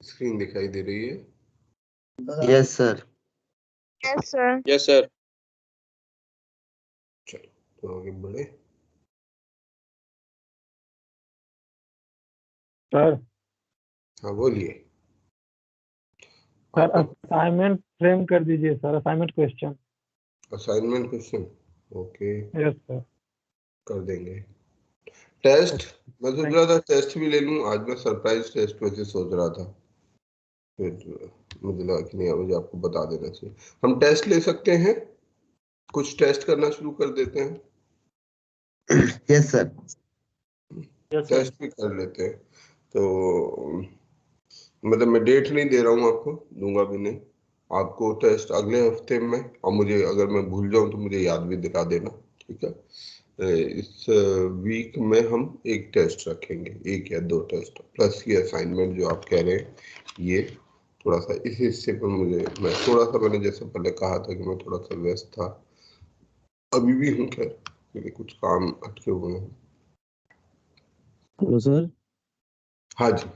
Screen दिखाई दे रही है? Yes sir. Yes sir. Yes sir. चलो तो आगे बढ़े। सर हाँ बोलिए। सर असाइनमेंट फ्रेम कर दीजिए sir, assignment question. Assignment question okay yes sir. कर देंगे। टेस्ट मैं सोच रहा था टेस्ट भी ले लूं आज। मैं सरप्राइज टेस्ट वैसे सोच रहा था, फिर मुझे लगा कि नहीं मुझे आपको बता देना चाहिए। हम टेस्ट ले सकते हैं, कुछ टेस्ट करना शुरू कर देते हैं। Yes sir. टेस्ट भी कर लेते हैं। तो मतलब मैं डेट नहीं दे रहा हूँ आपको, दूंगा भी नहीं आपको। टेस्ट अगले हफ्ते में, और मुझे अगर मैं भूल जाऊं तो मुझे याद भी दिला देना, ठीक है? इस वीक में हम एक टेस्ट रखेंगे, 1 या 2 टेस्ट प्लस ये असाइनमेंट जो आप कह रहे हैं। ये थोड़ा सा इस हिस्से पर मैं थोड़ा सा, मैंने जैसे पहले कहा था कि मैं थोड़ा सा व्यस्त था, अभी भी हूँ खैर, क्योंकि कुछ काम अटके हुए हैं। Hello sir. हाँ जी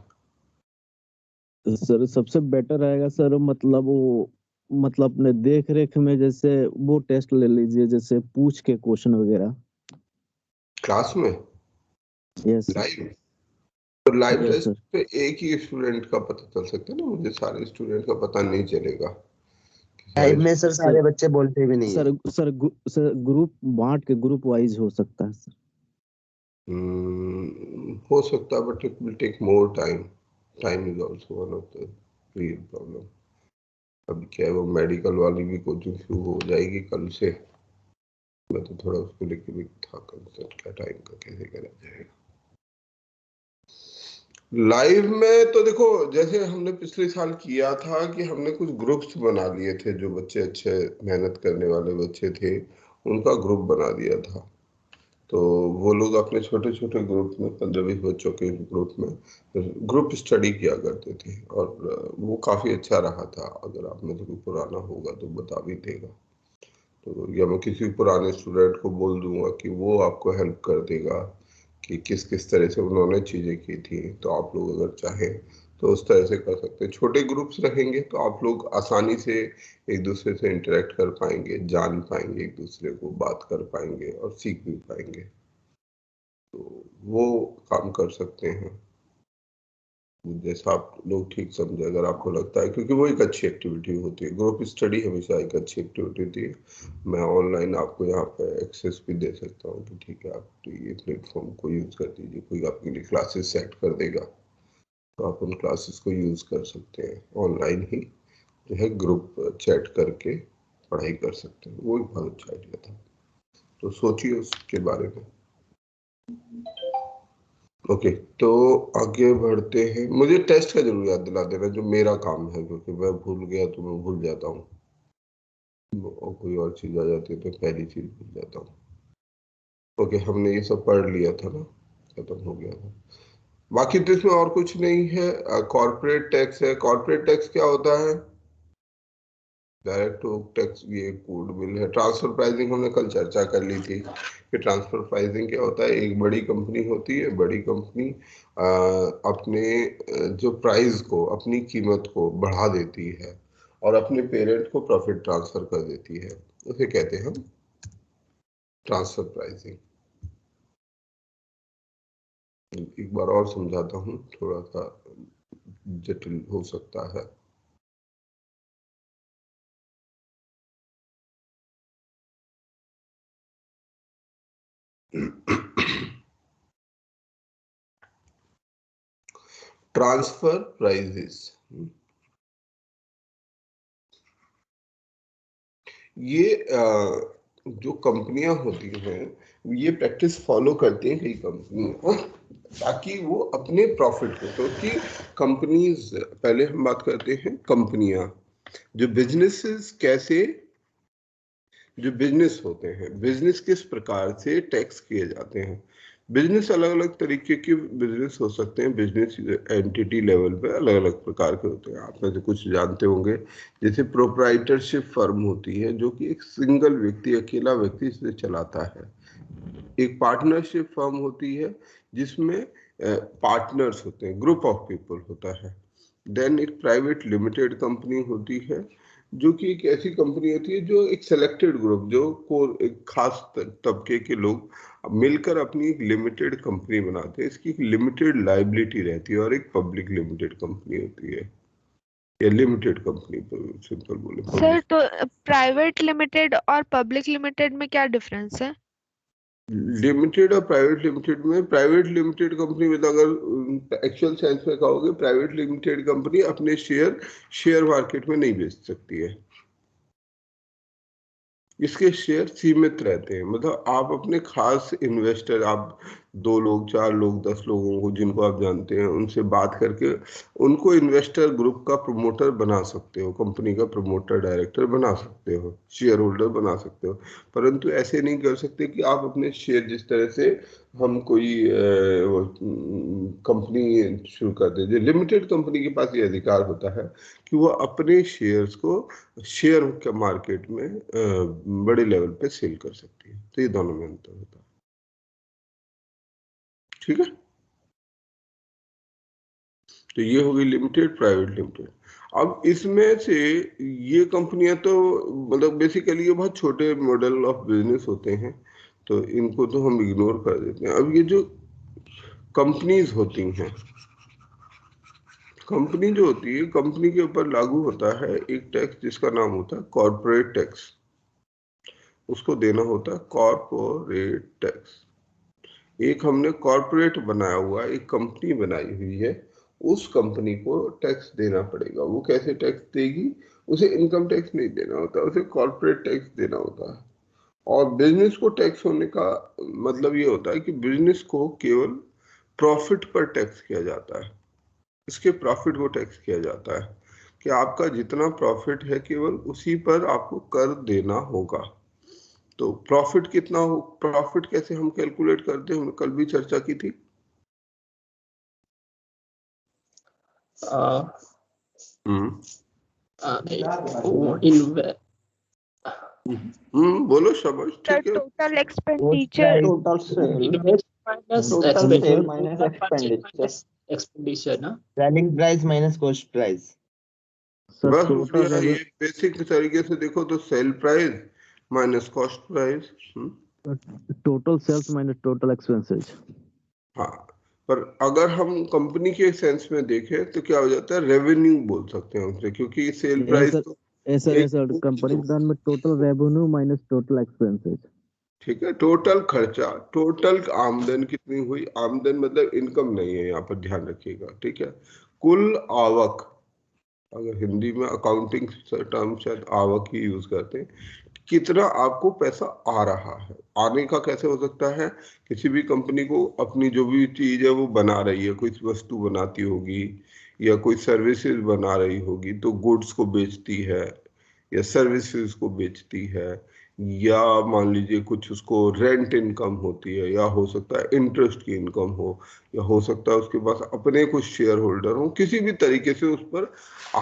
सर सबसे बेटर रहेगा सर, मतलब वो मतलब अपने देख रेख में जैसे वो टेस्ट ले लीजिए, जैसे पूछ के क्वेश्चन वगैरह क्लास में यस लाइव। तो लाइव यस टेस्ट सर। पे एक ही स्टूडेंट का पता चल सकता है ना, मुझे सारे स्टूडेंट का पता नहीं चलेगा। लाइव में सर सारे बच्चे बोलते भी नहीं सर सर ग्रुप बांट के ग्रुप वाइज हो सकता है सर। हो सकता है, but it will take more time. Time is also one of the real problem. अब क्या है, वो मेडिकल वाली भी कोचिंग शुरू हो जाएगी कल से। मैं तो थोड़ा उसको लेके भी था कंसर्न, क्या टाइम का कैसे करा जाएगा। लाइव में तो देखो, जैसे हमने पिछले साल किया था कि हमने कुछ ग्रुप्स बना लिए थे, जो बच्चे अच्छे मेहनत करने वाले बच्चे थे उनका ग्रुप बना दिया था। तो वो लोग अपने छोटे छोटे ग्रुप में 15-20 बच्चों के ग्रुप में ग्रुप स्टडी किया करते थे, और वो काफ़ी अच्छा रहा था। अगर आप में से कोई पुराना होगा तो बता भी देगा, तो या मैं किसी पुराने स्टूडेंट को बोल दूंगा कि वो आपको हेल्प कर देगा कि किस किस तरह से उन्होंने चीज़ें की थी। तो आप लोग अगर चाहें तो उस तरह से कर सकते हैं। छोटे ग्रुप्स रहेंगे तो आप लोग आसानी से एक दूसरे से इंटरेक्ट कर पाएंगे, जान पाएंगे एक दूसरे को, बात कर पाएंगे और सीख भी पाएंगे। तो वो काम कर सकते हैं जैसा आप लोग ठीक समझे, अगर आपको लगता है, क्योंकि वो एक अच्छी एक्टिविटी होती है। ग्रुप स्टडी हमेशा एक अच्छी एक्टिविटी होती है। मैं ऑनलाइन आपको यहाँ पे एक्सेस भी दे सकता हूँ कि ठीक है आप ये प्लेटफॉर्म को यूज़ कर दीजिए, कोई आपके लिए क्लासेस सेट कर देगा तो आप उन क्लासेस को यूज़ कर सकते हैं। ऑनलाइन ही जो है ग्रुप चैट करके पढ़ाई कर सकते हैं। वो एक बहुत अच्छा आइडिया था, तो सोचिए उसके बारे में। ओके तो आगे बढ़ते हैं। मुझे टेस्ट का जरूर याद दिला देना, जो मेरा काम है, क्योंकि मैं भूल गया तो मैं भूल जाता हूँ, और कोई और चीज आ जाती है तो पहली चीज भूल जाता हूँ। ओके हमने ये सब पढ़ लिया था ना, खत्म हो गया था। बाकी तो इसमें और कुछ नहीं है। कॉर्पोरेट टैक्स है। कॉर्पोरेट टैक्स क्या होता है? डायरेक्ट टैक्स, ये कोड बिल है। ट्रांसफर प्राइसिंग हमने कल चर्चा कर ली थी कि ट्रांसफर प्राइसिंग क्या होता है। एक बड़ी कंपनी होती है, बड़ी कंपनी अपने जो प्राइस को, अपनी कीमत को बढ़ा देती है और अपने पेरेंट को प्रॉफिट ट्रांसफर कर देती है, उसे कहते हैं हम ट्रांसफर प्राइसिंग। एक बार और समझाता हूँ, थोड़ा सा जटिल हो सकता है। ट्रांसफर प्राइसेस, ये जो कंपनियां होती हैं ये प्रैक्टिस फॉलो करती हैं कई कंपनियां, ताकि वो अपने प्रॉफिट को, क्योंकि कंपनीज, पहले हम बात करते हैं कंपनियां, जो बिजनेसेस कैसे, जो बिजनेस होते हैं, बिजनेस किस प्रकार से टैक्स किए जाते हैं। बिजनेस अलग अलग तरीके के बिजनेस हो सकते हैं। बिजनेस एंटिटी लेवल पे अलग अलग प्रकार के होते हैं। आप में से कुछ जानते होंगे, जैसे प्रोप्राइटरशिप फर्म होती है जो कि एक सिंगल व्यक्ति, अकेला व्यक्ति इसे चलाता है। एक पार्टनरशिप फर्म होती है जिसमें पार्टनर्स होते हैं, ग्रुप ऑफ पीपल होता है। देन एक प्राइवेट लिमिटेड कंपनी होती है, जो कि एक ऐसी कंपनी होती है जो एक सिलेक्टेड ग्रुप, जो एक खास तबके के लोग मिलकर अपनी एक लिमिटेड कंपनी बनाते हैं। इसकी एक लिमिटेड लायबिलिटी रहती है और एक पब्लिक लिमिटेड कंपनी होती है, या लिमिटेड कंपनी पर सिंपल बोले। सर तो प्राइवेट लिमिटेड और पब्लिक लिमिटेड में क्या डिफरेंस है? लिमिटेड और प्राइवेट लिमिटेड में, प्राइवेट लिमिटेड कंपनी में तो अगर एक्चुअल सेंस में कहोगे, प्राइवेट लिमिटेड कंपनी अपने शेयर मार्केट में नहीं बेच सकती है। इसके शेयर सीमित रहते हैं, मतलब आप अपने खास इन्वेस्टर, आप 2 लोग 4 लोग 10 लोगों को जिनको आप जानते हैं उनसे बात करके उनको इन्वेस्टर ग्रुप का प्रमोटर बना सकते हो, कंपनी का प्रमोटर डायरेक्टर बना सकते हो, शेयर होल्डर बना सकते हो। परंतु ऐसे नहीं कर सकते कि आप अपने शेयर, जिस तरह से हम कोई कंपनी शुरू कर दे, जो लिमिटेड कंपनी के पास ये अधिकार होता है कि वो अपने शेयर्स को शेयर के मार्केट में बड़े लेवल पे सेल कर सकती है। तो ये दोनों में अंतर होता है, ठीक है। तो ये हो गई लिमिटेड, प्राइवेट लिमिटेड। अब इसमें से ये कंपनियां तो मतलब बेसिकली ये बहुत छोटे मॉडल ऑफ बिजनेस होते हैं, तो इनको तो हम इग्नोर कर देते हैं। अब ये जो कंपनीज होती हैं, कंपनी जो होती है, कंपनी के ऊपर लागू होता है एक टैक्स जिसका नाम होता है कॉर्पोरेट टैक्स। उसको देना होता है कॉर्पोरेट टैक्स। एक हमने कॉर्पोरेट बनाया हुआ, एक कंपनी बनाई हुई है, उस कंपनी को टैक्स देना पड़ेगा। वो कैसे टैक्स देगी? उसे इनकम टैक्स नहीं देना होता, उसे कॉर्पोरेट टैक्स देना होता है। और बिजनेस को टैक्स होने का मतलब ये होता है कि बिजनेस को केवल प्रॉफिट पर टैक्स किया जाता है, इसके प्रॉफिट को टैक्स किया जाता है कि आपका जितना प्रॉफिट है केवल उसी पर आपको कर देना होगा। तो प्रॉफिट कितना हो, प्रॉफिट कैसे हम कैलकुलेट करते हैं, हमने कल भी चर्चा की थी। बोलो शाबाश, ठीक है। टोटल एक्सपेंडिचर, एक्सपेंडिचर ना, selling price minus cost price. बस भैया ये बेसिक तरीके से देखो तो sell price minus cost price, total sales minus total expenses. हाँ, पर अगर हम कंपनी के सेंस में देखें तो क्या हो जाता है, रेवेन्यू बोल सकते हैं उसे, क्योंकि सेल प्राइस तो ऐसा कंपनी प्लान में total revenue minus total expenses, ठीक है। टोटल खर्चा, टोटल आमदन कितनी हुई, आमदन मतलब इनकम नहीं है, यहाँ पर ध्यान रखिएगा, ठीक है। कुल आवक, अगर हिंदी में अकाउंटिंग टर्म शायद आवक ही यूज करते हैं, कितना आपको पैसा आ रहा है। आने का कैसे हो सकता है, किसी भी कंपनी को अपनी जो भी चीज है वो बना रही है, कोई वस्तु बनाती होगी या कोई सर्विसेज बना रही होगी, तो गुड्स को बेचती है या सर्विसेज को बेचती है, या मान लीजिए कुछ उसको रेंट इनकम होती है, या हो सकता है इंटरेस्ट की इनकम हो, या हो सकता है उसके पास अपने कुछ शेयर होल्डर हो, किसी भी तरीके से उस पर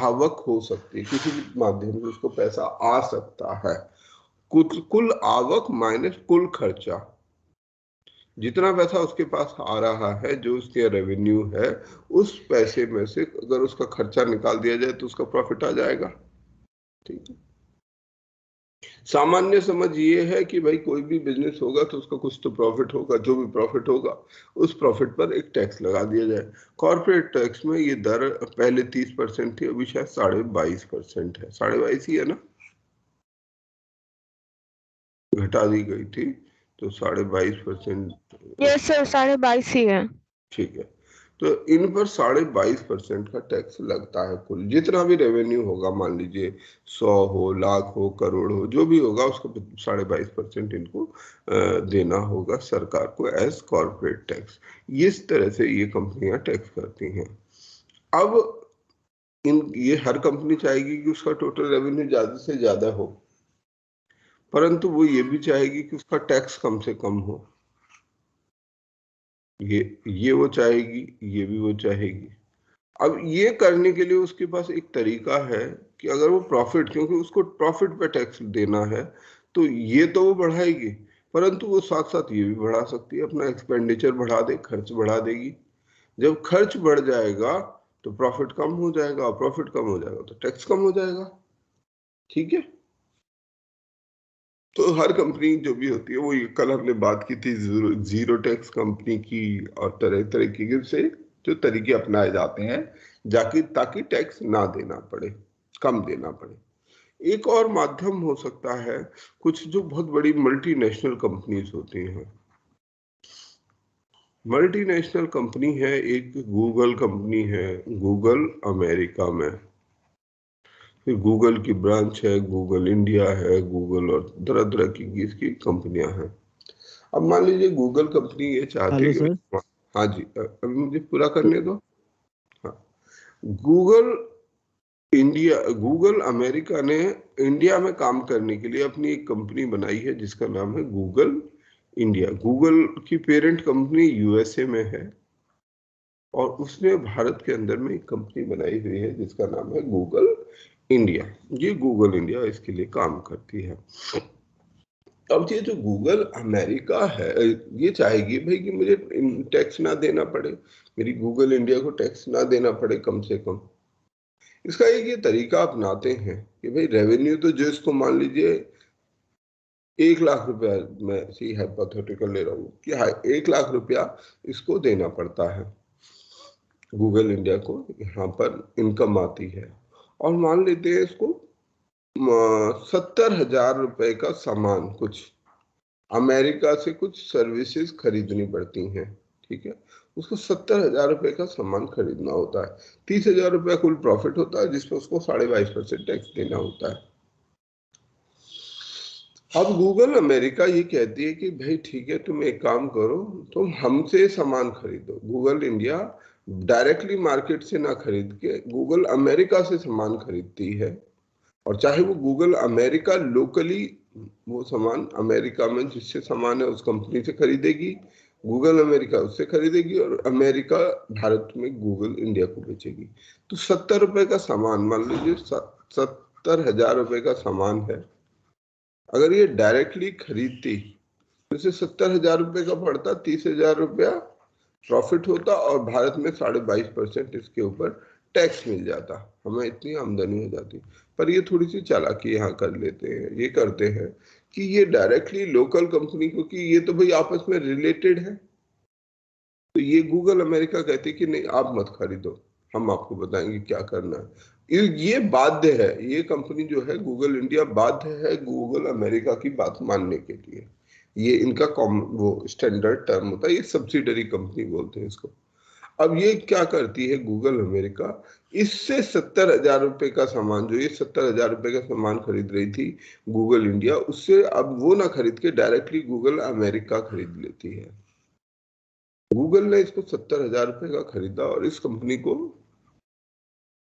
आवक हो सकती है, किसी भी माध्यम से उसको पैसा आ सकता है। कुल आवक माइनस कुल खर्चा, जितना पैसा उसके पास आ रहा है, जो उसके रेवेन्यू है, उस पैसे में से अगर उसका खर्चा निकाल दिया जाए तो उसका प्रॉफिट आ जाएगा, ठीक है। सामान्य समझ ये है कि भाई कोई भी बिजनेस होगा तो उसका कुछ तो प्रॉफिट होगा, जो भी प्रॉफिट होगा उस प्रॉफिट पर एक टैक्स लगा दिया जाए। कॉर्पोरेट टैक्स में ये दर पहले 30% थी, अभी शायद 22.5% है, 22.5 ही है ना, घटा दी गई थी, तो 22.5%। यस सर, 22.5 ही है। ठीक है, तो इन पर 22.5% का टैक्स लगता है। कुल जितना भी रेवेन्यू होगा, मान लीजिए 100 हो, लाख हो, करोड़ हो, जो भी होगा उसका 22.5% इनको देना होगा सरकार को एज कॉर्पोरेट टैक्स। इस तरह से ये कंपनियां टैक्स करती हैं। अब ये हर कंपनी चाहेगी कि उसका टोटल रेवेन्यू ज्यादा से ज्यादा हो, परंतु वो ये भी चाहेगी कि उसका टैक्स कम से कम हो। ये वो चाहेगी, ये भी वो चाहेगी। अब ये करने के लिए उसके पास एक तरीका है कि अगर वो प्रॉफिट, क्योंकि उसको प्रॉफिट पे टैक्स देना है, तो ये तो वो बढ़ाएगी, परंतु वो साथ साथ ये भी बढ़ा सकती है, अपना एक्सपेंडिचर बढ़ा दे, खर्च बढ़ा देगी। जब खर्च बढ़ जाएगा तो प्रॉफिट कम हो जाएगा, और प्रॉफिट कम हो जाएगा तो टैक्स कम हो जाएगा। ठीक है, तो हर कंपनी जो भी होती है, वो ये कल हमने बात की थी जीरो टैक्स कंपनी की, और तरह तरीके से जो तरीके अपनाए जाते हैं जाकि ताकि टैक्स ना देना पड़े, कम देना पड़े। एक और माध्यम हो सकता है, कुछ जो बहुत बड़ी मल्टीनेशनल कंपनीज होती हैं। मल्टीनेशनल कंपनी है, एक गूगल कंपनी है, गूगल अमेरिका में, फिर गूगल की ब्रांच है, गूगल इंडिया है, गूगल और तरह तरह की इसकी कंपनियां हैं। अब मान लीजिए गूगल कंपनी ये चाहती है हेलो कि सर। हाँ जी, अभी मुझे पूरा करने दो। हाँ, गूगल इंडिया, गूगल अमेरिका ने इंडिया में काम करने के लिए अपनी एक कंपनी बनाई है जिसका नाम है गूगल इंडिया। गूगल की पेरेंट कंपनी यूएसए में है, और उसने भारत के अंदर में एक कंपनी बनाई हुई है जिसका नाम है गूगल इंडिया। ये गूगल इंडिया इसके लिए काम करती है। अब ये जो गूगल अमेरिका है, ये चाहेगी भाई कि मुझे टैक्स ना देना पड़े, मेरी गूगल इंडिया को टैक्स ना देना पड़े कम से कम। इसका एक ये तरीका अपनाते हैं कि भाई रेवेन्यू तो जो इसको मान लीजिए 1 लाख रुपया, मैं सी हाइपोथेटिकल ले रहा हूँ कि हाँ 1 लाख रुपया इसको देना पड़ता है, गूगल इंडिया को यहाँ पर इनकम आती है, और मान लेते हैं इसको 70,000 रुपए का सामान, कुछ अमेरिका से कुछ सर्विसेज खरीदनी पड़ती हैं। ठीक है, उसको 70,000 रुपए का सामान खरीदना होता है, 30,000 रुपया कुल प्रॉफिट होता है जिसमें उसको 22.5% टैक्स देना होता है। अब गूगल अमेरिका ये कहती है कि भाई ठीक है, तुम एक काम करो, तुम हमसे सामान खरीदो। गूगल इंडिया डायरेक्टली मार्केट से ना खरीद के गूगल अमेरिका से सामान खरीदती है, और चाहे वो गूगल अमेरिका लोकली वो सामान अमेरिका में जिससे सामान है उस कंपनी से खरीदेगी, गूगल अमेरिका उससे खरीदेगी, और अमेरिका भारत में गूगल इंडिया को बेचेगी। तो 70 रुपए का सामान, मान लीजिए 70,000 रुपए का सामान है, अगर ये डायरेक्टली खरीदती तो इसे 70,000 रुपए का पड़ता, 30,000 रुपया प्रॉफिट होता, और भारत में 22.5% इसके ऊपर टैक्स मिल जाता, हमें इतनी आमदनी हो जाती। पर ये थोड़ी सी चालाकी यहाँ कर लेते हैं, ये करते हैं कि ये डायरेक्टली लोकल कंपनी, क्योंकि ये तो भाई आपस में रिलेटेड है, तो ये गूगल अमेरिका कहती है कि नहीं आप मत खरीदो, हम आपको बताएंगे क्या करना है। ये बाध्य है, ये कंपनी जो है गूगल इंडिया बाध्य है गूगल अमेरिका की बात मानने के लिए। ये इनका वो स्टैंडर्ड टर्म होता है, ये सब्सिडरी कंपनी बोलते हैं इसको। अब ये क्या करती है गूगल अमेरिका, इससे 70,000 रुपए का सामान, जो ये 70,000 रुपए का सामान खरीद रही थी गूगल इंडिया, उससे अब वो ना खरीद के डायरेक्टली गूगल अमेरिका खरीद लेती है। गूगल ने इसको 70,000 रुपए का खरीदा, और इस कंपनी को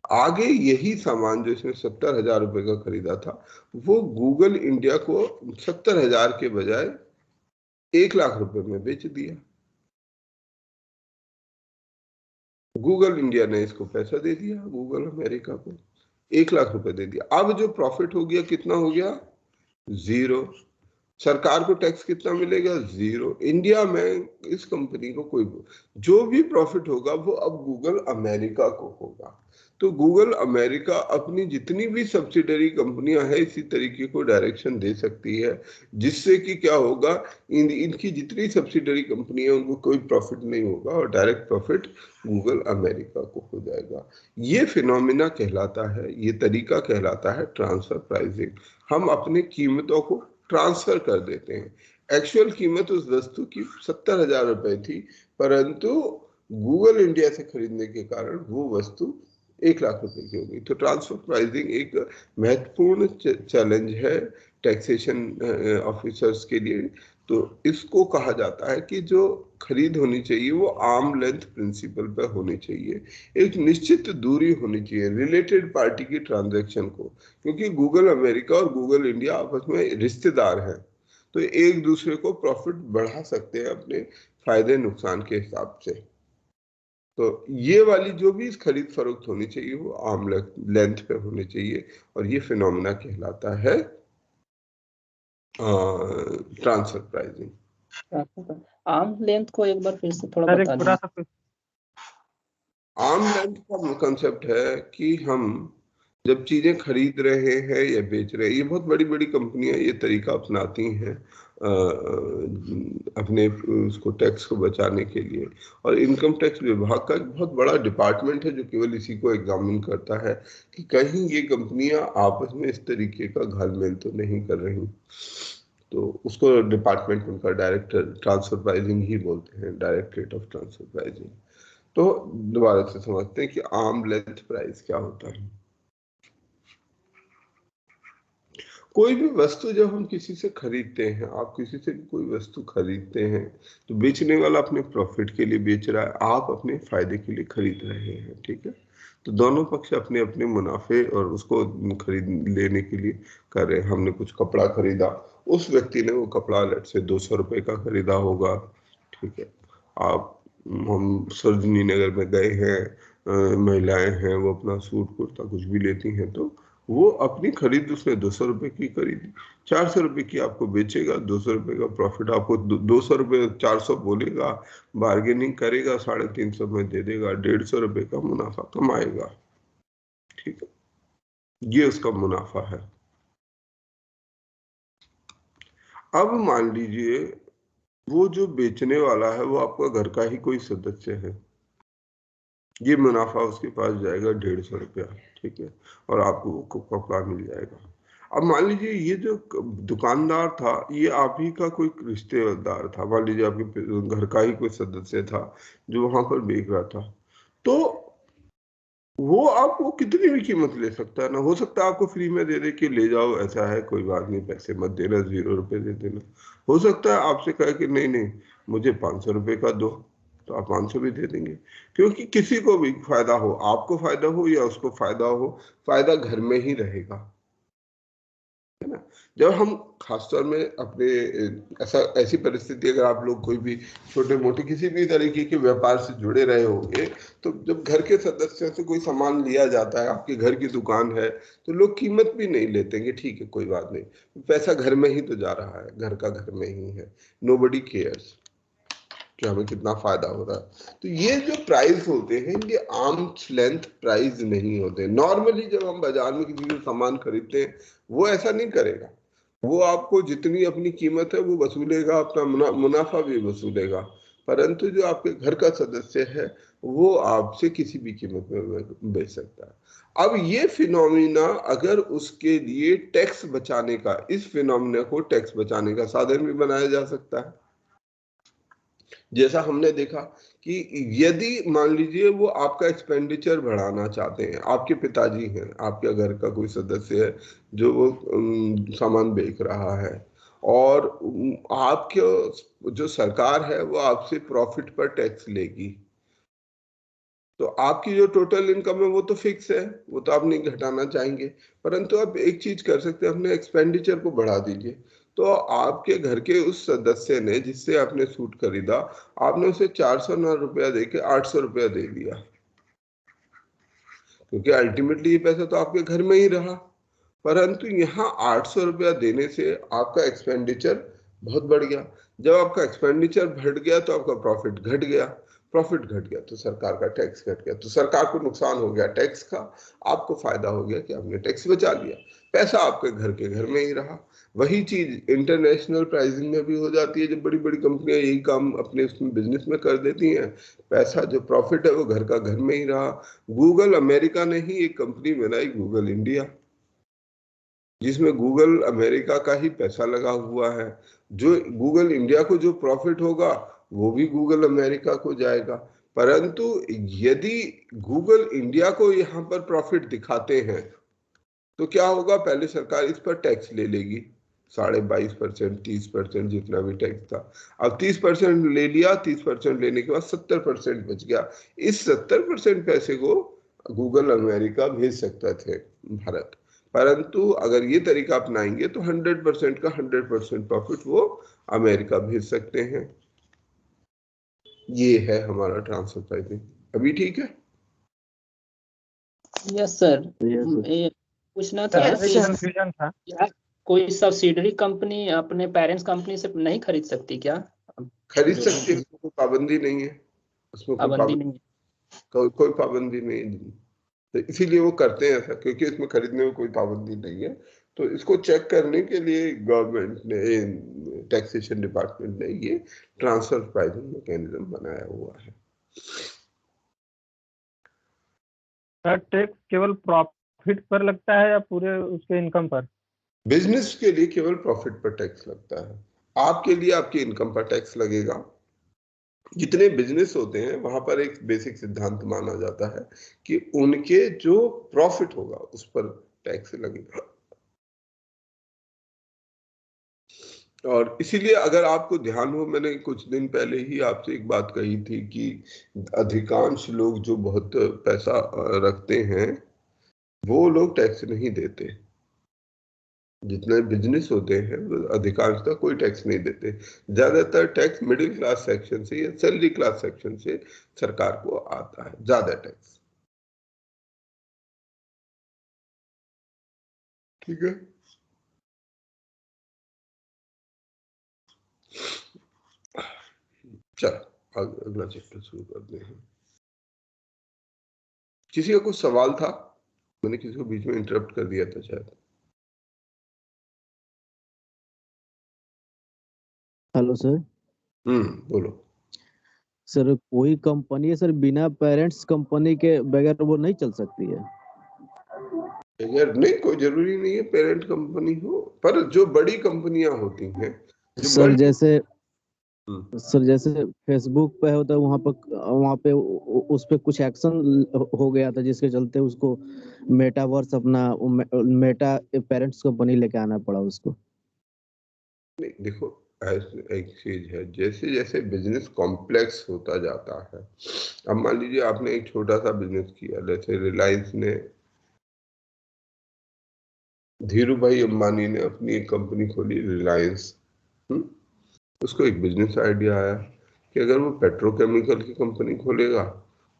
आगे यही सामान जो इसने 70,000 रुपए का खरीदा था, वो गूगल इंडिया को 70,000 के बजाय 1 लाख रुपए में बेच दिया। गूगल इंडिया ने इसको पैसा दे दिया, गूगल अमेरिका को 1 लाख रुपए दे दिया। अब जो प्रॉफिट हो गया कितना हो गया? 0। सरकार को टैक्स कितना मिलेगा? 0। इंडिया में इस कंपनी को कोई, जो भी प्रॉफिट होगा वो अब गूगल अमेरिका को होगा। तो गूगल अमेरिका अपनी जितनी भी सब्सिडरी कंपनियां हैं इसी तरीके को डायरेक्शन दे सकती है, जिससे कि क्या होगा, इनकी जितनी सब्सिडरी कंपनी है उनको कोई प्रॉफिट नहीं होगा, और डायरेक्ट प्रॉफिट गूगल अमेरिका को हो जाएगा। ये फिनोमिना कहलाता है, ये तरीका कहलाता है ट्रांसफर प्राइसिंग। हम अपनी कीमतों को ट्रांसफर कर देते हैं। एक्चुअल कीमत उस वस्तु की 70,000 रुपए थी, परंतु गूगल इंडिया से खरीदने के कारण वो वस्तु 1 लाख रुपए की हो गई। तो ट्रांसफर प्राइसिंग एक महत्वपूर्ण चैलेंज है टैक्सेशन ऑफिसर्स के लिए। तो इसको कहा जाता है कि जो खरीद होनी चाहिए वो आर्म लेंथ प्रिंसिपल पर होनी चाहिए, एक निश्चित दूरी होनी चाहिए रिलेटेड पार्टी की ट्रांजैक्शन को, क्योंकि गूगल अमेरिका और गूगल इंडिया आपस में रिश्तेदार हैं, तो एक दूसरे को प्रॉफिट बढ़ा सकते हैं अपने फायदे नुकसान के हिसाब से। तो ये वाली जो भी खरीद फरोख्त होनी चाहिए वो आर्म लेंथ पे होनी चाहिए, और ये फिनोमिना कहलाता है ट्रांसफर प्राइसिंग। आर्म लेंथ को एक बार फिर से थोड़ा सर एक बता छोटा दीजिए। सा आर्म लेंथ का कंसेप्ट है कि हम जब चीजें खरीद रहे हैं या बेच रहे हैं, ये बहुत बड़ी बड़ी कंपनियां ये तरीका अपनाती हैं अपने उसको टैक्स को बचाने के लिए। और इनकम टैक्स विभाग का एक बहुत बड़ा डिपार्टमेंट है जो केवल इसी को एग्जामिन करता है कि कहीं ये कंपनियां आपस में इस तरीके का घालमेल तो नहीं कर रही। तो उसको डिपार्टमेंट उनका डायरेक्टर ट्रांसफर प्राइसिंग ही बोलते हैं, डायरेक्टरेट ऑफ ट्रांसफर प्राइसिंग। तो दोबारा से समझते हैं कि आर्म लेंथ प्राइस क्या होता है। कोई भी वस्तु जब हम किसी से खरीदते हैं, आप किसी से भी कोई वस्तु खरीदते हैं तो बेचने वाला अपने प्रॉफिट के लिए बेच रहा है, आप अपने फायदे के लिए खरीद रहे हैं, ठीक है। तो दोनों पक्ष अपने अपने मुनाफे और उसको खरीद लेने के लिए कर रहे हैं। हमने कुछ कपड़ा खरीदा, उस व्यक्ति ने वो कपड़ा लेट से 200 रुपए का खरीदा होगा, ठीक है। आप हम सरोजनी नगर में गए हैं, महिलाएं हैं वो अपना सूट कुर्ता कुछ भी लेती हैं, तो वो अपनी खरीद उसने 200 रुपए की खरीदी, 400 रुपए की आपको बेचेगा, 200 रुपए का प्रॉफिट आपको 200 रुपए 400 बोलेगा, बार्गेनिंग करेगा, 350 में दे देगा, 150 रुपए का मुनाफा कमाएगा, ठीक है। ये उसका मुनाफा है। अब मान लीजिए वो जो बेचने वाला है वो आपका घर का ही कोई सदस्य है, ये मुनाफा उसके पास जाएगा 150 रुपया, ठीक है, और आपको वो कपड़ा मिल जाएगा। अब मान लीजिए ये जो दुकानदार था ये आप ही का कोई रिश्तेदार था, मान लीजिए आपके घर का ही कोई सदस्य था जो वहां पर बेच रहा था, तो वो आपको कितनी भी कीमत ले सकता है ना, हो सकता है आपको फ्री में दे दे कि ले जाओ, ऐसा है कोई बात नहीं, पैसे मत देना, 0 रुपए दे देना। हो सकता है आपसे कहे कि नहीं नहीं मुझे 500 रुपए का दो, तो आप 500 भी दे देंगे, क्योंकि किसी को भी फायदा हो, आपको फायदा हो या उसको फायदा हो, फायदा घर में ही रहेगा, है ना। जब हम खासतौर में अपने ऐसी परिस्थिति, अगर आप लोग कोई भी छोटे मोटे किसी भी तरीके के व्यापार से जुड़े रहे होंगे, तो जब घर के सदस्यों से कोई सामान लिया जाता है, आपके घर की दुकान है, तो लोग कीमत भी नहीं लेते हैं, ठीक है कोई बात नहीं, पैसा घर में ही तो जा रहा है, घर का घर में ही है, नोबडी केयर्स कि हमें कितना फायदा हो रहा है। तो ये जो प्राइस होते हैं ये आर्म्स लेंथ प्राइस नहीं होते। नॉर्मली जब हम बाजार में किसी भी सामान खरीदते हैं वो ऐसा नहीं करेगा, वो आपको जितनी अपनी कीमत है वो वसूलेगा, अपना मुनाफा भी वसूलेगा, परंतु जो आपके घर का सदस्य है वो आपसे किसी भी कीमत में बेच सकता है। अब ये फिनोमिना अगर उसके लिए टैक्स बचाने का, इस फिनोमिना को टैक्स बचाने का साधन भी बनाया जा सकता है। जैसा हमने देखा कि यदि मान लीजिए वो आपका एक्सपेंडिचर बढ़ाना चाहते हैं, आपके पिताजी हैं, आपके घर का कोई सदस्य है जो वो सामान बेच रहा है, और आपके जो सरकार है वो आपसे प्रॉफिट पर टैक्स लेगी, तो आपकी जो टोटल इनकम है वो तो फिक्स है, वो तो आप नहीं घटाना चाहेंगे, परंतु आप एक चीज कर सकते हैं, अपने एक्सपेंडिचर को बढ़ा दीजिए। तो आपके घर के उस सदस्य ने जिससे आपने सूट खरीदा, आपने उसे 400 रुपया देके 800 रुपया दे दिया, क्योंकि अल्टीमेटली ये पैसा तो आपके घर में ही रहा, परंतु यहाँ 800 रुपया देने से आपका एक्सपेंडिचर बहुत बढ़ गया। जब आपका एक्सपेंडिचर बढ़ गया तो आपका प्रॉफिट घट गया, प्रॉफिट घट गया तो सरकार का टैक्स घट गया, तो सरकार को नुकसान हो गया टैक्स का, आपको फायदा हो गया कि आपने टैक्स बचा लिया, पैसा आपके घर के घर में ही रहा। वही चीज इंटरनेशनल प्राइसिंग में भी हो जाती है, जब बड़ी बड़ी कंपनियां यही काम अपने उसमें बिजनेस में कर देती हैं, पैसा जो प्रॉफिट है वो घर का घर में ही रहा। गूगल अमेरिका ने ही एक कंपनी बनाई, गूगल इंडिया, जिसमें गूगल अमेरिका का ही पैसा लगा हुआ है, जो गूगल इंडिया को जो प्रॉफिट होगा वो भी गूगल अमेरिका को जाएगा। परंतु यदि गूगल इंडिया को यहाँ पर प्रॉफिट दिखाते हैं तो क्या होगा, पहले सरकार इस पर टैक्स ले लेगी, 22.5%, 30% जितना भी टैक्स था। अब 30% ले लिया, 30% लेने के बाद 70% बच गया। इस 70% पैसे को गूगल अमेरिका भेज सकते थे भारत, परंतु अगर ये तरीका अपनाएंगे तो 100% का 100% प्रॉफिट वो अमेरिका भेज सकते हैं। ये है हमारा ट्रांसफर प्राइसिंग। अभी ठीक है? Yes sir. पूछना था कि कंफ्यूजन था, क्या कोई सब्सिडरी कंपनी अपने पेरेंट्स कंपनी से नहीं खरीद सकती क्या? खरीद सकती है, उसमें कोई पाबंदी नहीं है, उसमें कोई पाबंदी नहीं है। कोई पाबंदी नहीं। तो इसीलिए वो करते हैं ऐसा, क्योंकि इसमें खरीदने में कोई पाबंदी नहीं है। तो इसको चेक करने के लिए गवर्नमेंट ने, टैक्सेशन डिपार्टमेंट ने ये ट्रांसफर प्राइसिंग मैकेनिज्म बनाया हुआ है। सर टैक्स केवल प्रॉफिट पर लगता है या पूरे उसके इनकम पर? बिजनेस के लिए केवल प्रॉफिट पर टैक्स लगता है, आपके लिए आपके इनकम पर टैक्स लगेगा। जितने बिजनेस होते हैं वहां पर एक बेसिक सिद्धांत माना जाता है कि उनके जो प्रॉफिट होगा उस पर टैक्स लगेगा। और इसीलिए अगर आपको ध्यान हो, मैंने कुछ दिन पहले ही आपसे एक बात कही थी कि अधिकांश लोग जो बहुत पैसा रखते हैं वो लोग टैक्स नहीं देते। जितने बिजनेस होते हैं अधिकांशतः कोई टैक्स नहीं देते। ज्यादातर टैक्स मिडिल क्लास सेक्शन से या सैलरी क्लास सेक्शन से सरकार को आता है, ज्यादा टैक्स। ठीक है, चलो अगला चैप्टर शुरू करते हैं। किसी का कुछ सवाल था? मैंने किसी को बीच में इंटरप्ट कर दिया था शायद। Hello sir. बोलो। सर कोई कंपनी है सर बिना पेरेंट्स कंपनी के बगैर वो नहीं चल सकती है? अगर नहीं, कोई जरूरी नहीं है पेरेंट कंपनी हो, पर जो बड़ी कंपनियां होती हैं जो सर जैसे हम्म। सर जैसे फेसबुक पे होता है वहाँ पे उस पे कुछ एक्शन हो गया था जिसके चलते उसको मेटावर्स अपना मेटा पेरेंट्स कंपनी लेके आना पड़ा उसको। नहीं देखो, एक चीज है, जैसे जैसे बिजनेस कॉम्प्लेक्स होता जाता है। अब मान लीजिए आपने एक छोटा सा बिजनेस किया, जैसे रिलायंस ने, धीरू भाई अंबानी ने अपनी एक कंपनी खोली रिलायंस। उसको एक बिजनेस आइडिया आया कि अगर वो पेट्रोकेमिकल की कंपनी खोलेगा,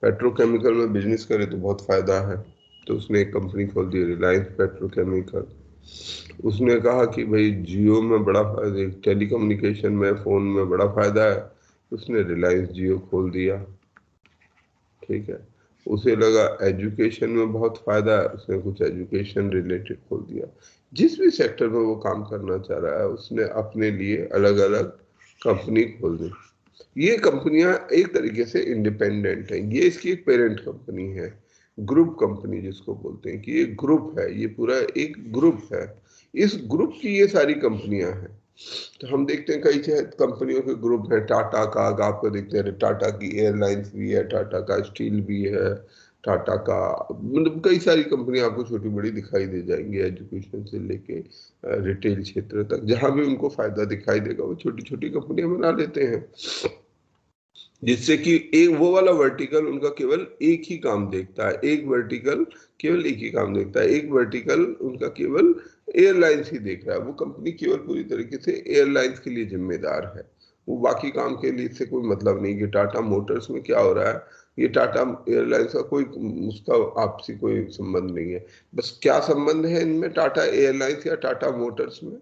पेट्रोकेमिकल में बिजनेस करे तो बहुत फायदा है। तो उसने एक कंपनी खोल दी रिलायंस पेट्रोकेमिकल। उसने कहा कि भाई जियो में बड़ा फायदा, टेलीकम्युनिकेशन में, फोन में बड़ा फायदा है। उसने रिलायंस जियो खोल दिया। ठीक है, उसे लगा एजुकेशन में बहुत फायदा है, उसने कुछ एजुकेशन रिलेटेड खोल दिया। जिस भी सेक्टर में वो काम करना चाह रहा है उसने अपने लिए अलग अलग कंपनी खोल दी। ये कंपनियां एक तरीके से इंडिपेंडेंट हैं। ये इसकी एक पेरेंट कंपनी है, ग्रुप कंपनी जिसको बोलते हैं कि ये ग्रुप है, ये पूरा एक ग्रुप है। इस ग्रुप की ये सारी कंपनियां हैं। तो हम देखते हैं कई कंपनियों के ग्रुप है। टाटा का आपको देखते हैं, टाटा की एयरलाइंस भी है, टाटा का स्टील भी है, टाटा का, मतलब कई सारी कंपनियां आपको छोटी बड़ी दिखाई दे जाएंगी, एजुकेशन से लेके रिटेल क्षेत्र तक। जहां भी उनको फायदा दिखाई देगा वो छोटी छोटी कंपनियां बना लेते हैं, जिससे कि एक वो वाला वर्टिकल उनका केवल एक ही काम देखता है। एक वर्टिकल केवल एक ही काम देखता है। एक वर्टिकल उनका केवल एयरलाइंस ही देख रहा है। वो कंपनी केवल पूरी तरीके से एयरलाइंस के लिए जिम्मेदार है। वो बाकी काम के लिए इससे कोई मतलब नहीं कि टाटा मोटर्स में क्या हो रहा है, ये टाटा एयरलाइंस का कोई उसका आपसी कोई संबंध नहीं है। बस क्या संबंध है इनमें टाटा एयरलाइंस या टाटा मोटर्स में?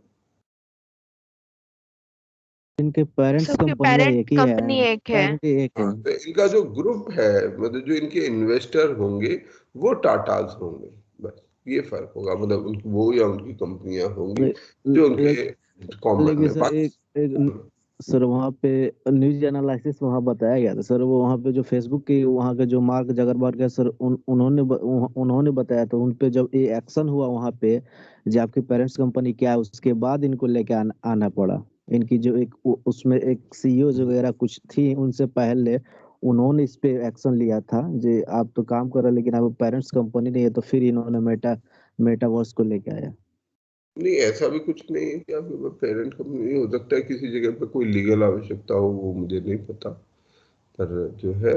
इनके पेरेंट्स सबके कंपनियां पेरेंट एक ही है, कंपनी एक है। पेरेंट एक है। तो इनका जो ग्रुप है, मतलब जो इनके इन्वेस्टर होंगे वो टाटाज होंगे, बस ये फर्क होगा। मतलब वो या उनकी कंपनियां होंगी जो उनके कॉमन लेकिन है। सर एक सर वहाँ पे न्यूज एनालिसिस वहाँ बताया गया था सर, वो वहाँ पे जो फेसबुक के वहाँ के जो मार्क जगरबर्ग है सर, उन्होंने बताया था। उन पे जब ये एक्शन हुआ वहाँ पे जो आपकी पेरेंट्स कंपनी क्या है, उसके बाद इनको लेके आना पड़ा। इनकी जो एक उसमें एक सीईओ वगैरह कुछ थी, उनसे पहले उन्होंने इस पे एक्शन लिया था जो आप तो काम कर रहे हैं लेकिन आप पेरेंट्स कंपनी नहीं है, तो फिर इन्होंने मेटावर्स को लेके आया। नहीं, ऐसा भी कुछ नहीं है कि आपके पेरेंट कंपनी नहीं हो सकता है, किसी जगह पे कोई लीगल आवश्यकता हो, वो मुझे नहीं पता। पर जो है,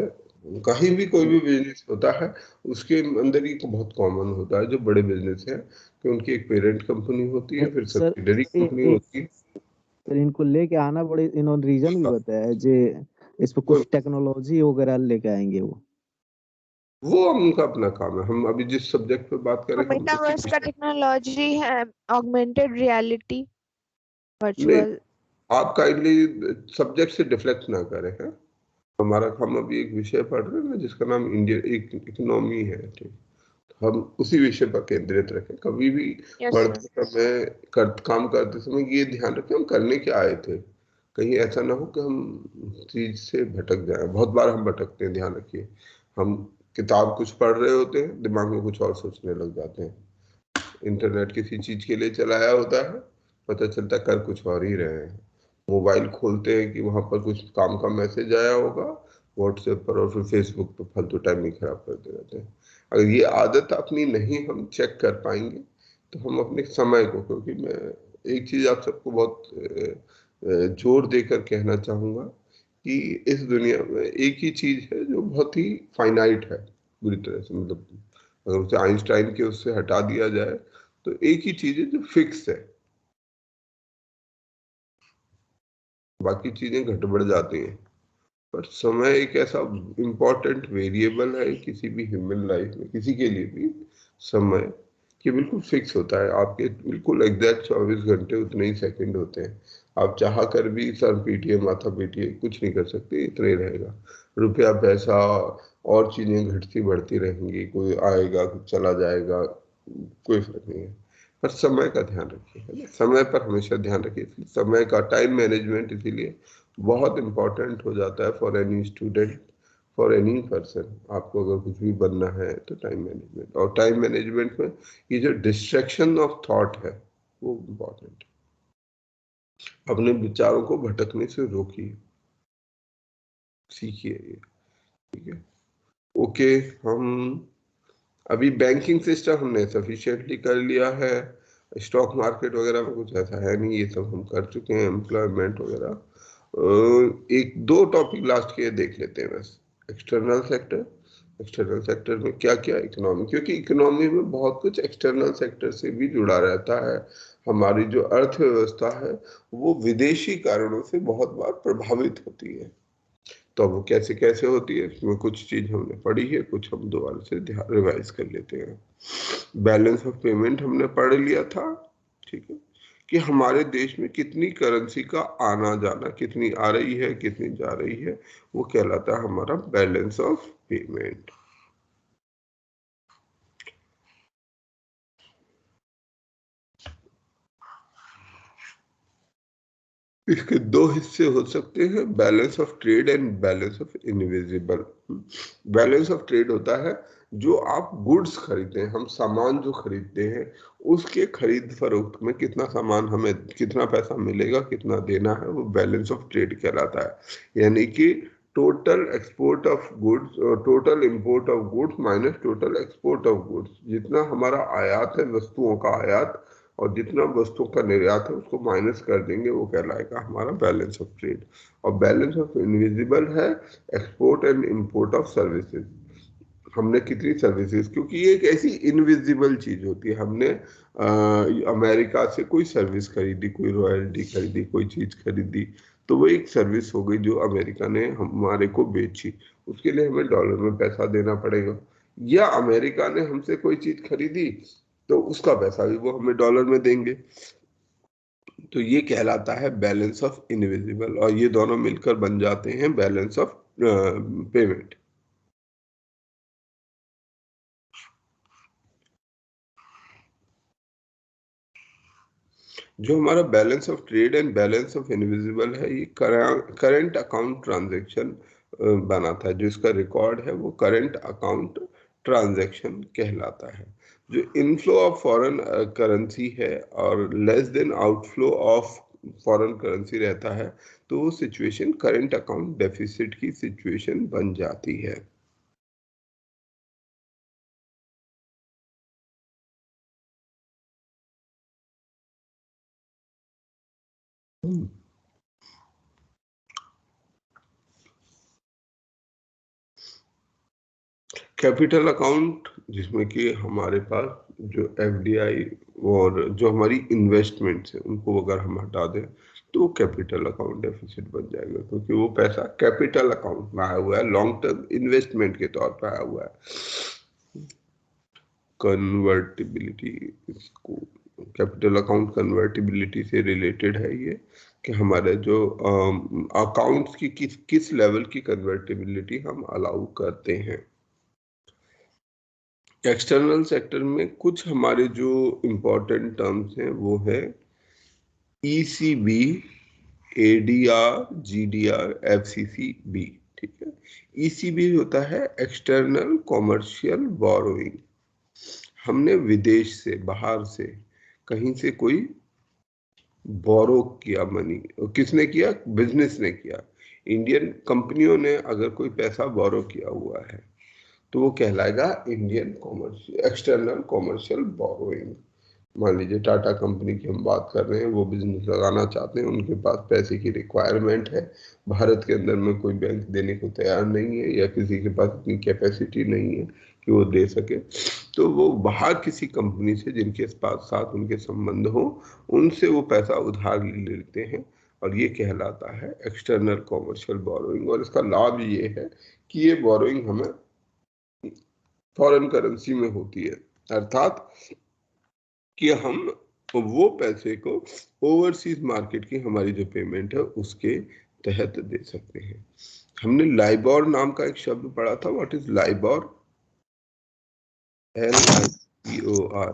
कहीं भी कोई भी बिजनेस होता है उसके अंदर ही बहुत कॉमन होता है जो बड़े बिजनेस है कि उनकी एक पेरेंट कंपनी होती है, फिर सर सब्सिडरी कंपनी होती है। तो इनको लेके आना बड़े, इन्होंने रीजन भी बताया है जे इस पे कोई कुछ टेक्नोलॉजी वगैरह लेके आएंगे वो उनका अपना काम है। हम अभी जिस सब्जेक्ट पे बात करें हम उसी मेटावर्स का विषय टेक्नोलॉजी है ऑगमेंटेड रियलिटी, में। वर्चुअल। आप काइंडली सब्जेक्ट से डिफ्लेक्ट ना करें हैं। हमारा हम अभी एक विषय पढ़ रहे हैं ना जिसका नाम इंडियन इकोनॉमी है, ठीक, हम उसी विषय पर केंद्रित रखें। कभी भी यस पढ़ते सर। समय काम करते समय ये ध्यान रखें हम करने क्या आए थे, कहीं ऐसा ना हो कि हम चीज से भटक जाए। बहुत बार हम भटकते हैं, ध्यान रखिए। हम किताब कुछ पढ़ रहे होते हैं, दिमाग में कुछ और सोचने लग जाते हैं। इंटरनेट किसी चीज के लिए चलाया होता है, पता चलता कर कुछ और ही रहे हैं। मोबाइल खोलते हैं कि वहां पर कुछ काम का मैसेज आया होगा व्हाट्सएप पर, और फिर फेसबुक पर फालतू टाइम ही खराब करते रहते हैं। अगर ये आदत अपनी नहीं हम चेक कर पाएंगे तो हम अपने समय को, क्योंकि मैं एक चीज आप सबको बहुत जोर देकर कहना चाहूंगा कि इस दुनिया में एक ही चीज है जो बहुत ही फाइनाइट है बुरी तरह से, मतलब अगर उसे आइंस्टाइन के उससे हटा दिया जाए तो एक ही चीज है जो फिक्स है, बाकी चीजें घट बढ़ जाती हैं। पर समय एक ऐसा इंपॉर्टेंट वेरिएबल है किसी भी ह्यूमन लाइफ में, किसी के लिए भी समय कि बिल्कुल फिक्स होता है। आपके बिल्कुल एग्जैक्ट 24 घंटे उतने ही सेकंड होते हैं। आप चाह कर भी सर पीटिए माथा पीटिए कुछ नहीं कर सकते, इतना ही रहेगा। रुपया पैसा और चीजें घटती बढ़ती रहेंगी, कोई आएगा कुछ चला जाएगा, कोई फर्क नहीं है। पर समय का ध्यान रखिए, है ना, समय पर हमेशा ध्यान रखिए। इसलिए समय का टाइम मैनेजमेंट इसीलिए बहुत इंपॉर्टेंट हो जाता है for any student, for any person. आपको अगर कुछ भी बनना है तो टाइम मैनेजमेंट, और टाइम मैनेजमेंट में ये जो डिस्ट्रैक्शन ऑफ थॉट है वो इम्पोर्टेंट है। अपने विचारों को भटकने से रोकिए, सीखिए ये, ठीक है। ओके, हम अभी बैंकिंग सिस्टम हमने सफिशिएंटली कर लिया है, स्टॉक मार्केट वगैरह में कुछ ऐसा है नहीं, ये सब हम कर चुके हैं, एम्प्लॉयमेंट वगैरह। एक दो टॉपिक लास्ट के देख लेते हैं बस। एक्सटर्नल सेक्टर, एक्सटर्नल सेक्टर में क्या क्या, इकोनॉमी, क्योंकि इकोनॉमी में बहुत कुछ एक्सटर्नल सेक्टर से भी जुड़ा रहता है। हमारी जो अर्थव्यवस्था है वो विदेशी कारणों से बहुत बार प्रभावित होती है। तो वो कैसे कैसे होती है, इसमें कुछ चीज हमने पढ़ी है, कुछ हम दोबारा से रिवाइज कर लेते हैं। बैलेंस ऑफ पेमेंट हमने पढ़ लिया था, ठीक है, कि हमारे देश में कितनी करेंसी का आना जाना, कितनी आ रही है कितनी जा रही है, वो कहलाता है हमारा बैलेंस ऑफ पेमेंट। इसके दो हिस्से हो सकते हैं, balance of trade and balance of invisible. Balance of trade होता है जो आप गुड्स खरीदते हैं, हम सामान जो खरीदते हैं उसके खरीद फरोख्त में कितना सामान हमें, कितना पैसा मिलेगा, कितना देना है, वो बैलेंस ऑफ ट्रेड कहलाता है। यानी कि टोटल एक्सपोर्ट ऑफ गुड्स और total import of goods minus total export of goods. जितना हमारा आयात है वस्तुओं का आयात, और जितना वस्तुओं का निर्यात है उसको माइनस कर देंगे, वो कहलाएगा हमारा बैलेंस ऑफ ट्रेड। और बैलेंस ऑफ इनविजिबल है export and import of services. हमने कितनी सर्विसेज, क्योंकि ये एक ऐसी इनविजिबल चीज होती है, हमने अमेरिका से कोई सर्विस खरीदी, कोई रॉयल्टी खरीदी, कोई चीज खरीदी, तो वो एक सर्विस हो गई जो अमेरिका ने हमारे को बेची, उसके लिए हमें डॉलर में पैसा देना पड़ेगा। या अमेरिका ने हमसे कोई चीज खरीदी तो उसका पैसा भी वो हमें डॉलर में देंगे। तो ये कहलाता है बैलेंस ऑफ इनविजिबल, और ये दोनों मिलकर बन जाते हैं बैलेंस ऑफ पेमेंट। जो हमारा balance of trade and balance of invisible है, ये करंट अकाउंट ट्रांजैक्शन बना था, जो इसका रिकॉर्ड है वो करंट अकाउंट ट्रांजैक्शन कहलाता है। जो इनफ्लो ऑफ फॉरेन करेंसी है और less than outflow of foreign currency रहता है, तो वो सिचुएशन करंट अकाउंट डेफिसिट की सिचुएशन बन जाती है। कैपिटल अकाउंट, जिसमें कि हमारे पास जो एफडीआई और जो हमारी इन्वेस्टमेंट्स है उनको अगर हम हटा दें तो वो कैपिटल अकाउंट डेफिसिट बन जाएगा, क्योंकि वो पैसा कैपिटल अकाउंट में आया हुआ है, लॉन्ग टर्म इन्वेस्टमेंट के तौर पर आया हुआ है। कन्वर्टिबिलिटी, इसको कैपिटल अकाउंट कन्वर्टिबिलिटी से रिलेटेड है ये, कि हमारे जो अकाउंट्स की किस लेवल की कन्वर्टेबिलिटी हम अलाउ करते हैं। एक्सटर्नल सेक्टर में कुछ हमारे जो इम्पोर्टेंट टर्म्स हैं वो है ECB, ADR, GDR, FCCB। ठीक है, ECB होता है एक्सटर्नल कॉमर्शियल बोरोइंग। हमने विदेश से, बाहर से, कहीं से कोई बोरो किया मनी, किसने किया? बिजनेस ने किया। इंडियन कंपनियों ने अगर कोई पैसा बोरो किया हुआ है तो वो कहलाएगा Indian commercial external commercial borrowing. मान लीजिए टाटा कंपनी की हम बात कर रहे हैं, वो बिजनेस लगाना चाहते हैं, उनके पास पैसे की रिक्वायरमेंट है, भारत के अंदर में कोई बैंक देने को तैयार नहीं है या किसी के पास इतनी कैपेसिटी नहीं है कि वो दे सके, तो वो बाहर किसी कंपनी से जिनके साथ उनके संबंध हो, उनसे वो पैसा उधार लेते हैं और ये कहलाता है एक्सटर्नल कॉमर्शियल बोरोइंग। और इसका लाभ ये है कि ये बोरोइंग हमें फॉरेन करेंसी में होती है, अर्थात कि हम वो पैसे को ओवरसीज मार्केट की हमारी जो पेमेंट है उसके तहत दे सकते हैं। हमने लाइबोर नाम का एक शब्द पढ़ा था। What is LIBOR? LIBOR।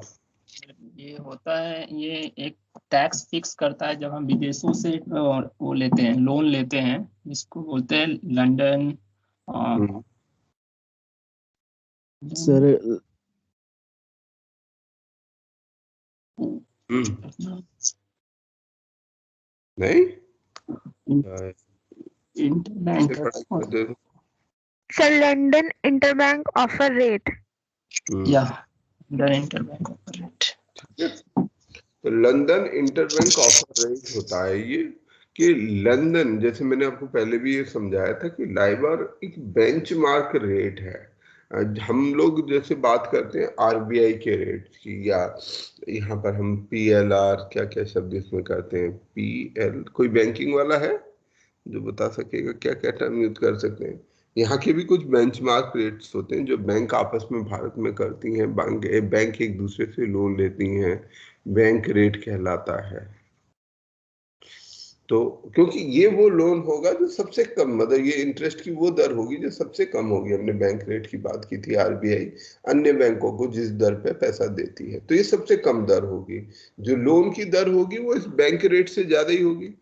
ये होता है, ये एक टैक्स फिक्स करता है जब हम विदेशों से वो लेते हैं, लोन लेते हैं, इसको बोलते हैं लंदन सर नहीं interbank sir London interbank offer rate. या लंदन इंटरबैंक ऑफर रेट। तो लंदन इंटरबैंक ऑफर रेट होता है ये, कि लंदन, जैसे मैंने आपको पहले भी ये समझाया था कि लाइबोर एक बेंचमार्क रेट है। हम लोग जैसे बात करते हैं RBI के रेट की, या यहाँ पर हम PLR, क्या क्या शब्द इसमें करते हैं, PL, कोई बैंकिंग वाला है जो बता सकेगा क्या क्या टर्म यूज कर सकते हैं? यहाँ के भी कुछ बेंचमार्क रेट्स होते हैं जो बैंक आपस में भारत में करती हैं, बैंक एक दूसरे से लोन लेती हैं, बैंक रेट कहलाता है। तो क्योंकि ये वो लोन होगा जो सबसे कम, मतलब ये इंटरेस्ट की वो दर होगी जो सबसे कम होगी। हमने बैंक रेट की बात की थी, RBI अन्य बैंकों को जिस दर पे पैसा देती है, तो ये सबसे कम दर होगी। जो लोन की दर होगी वो इस बैंक रेट से ज्यादा ही होगी।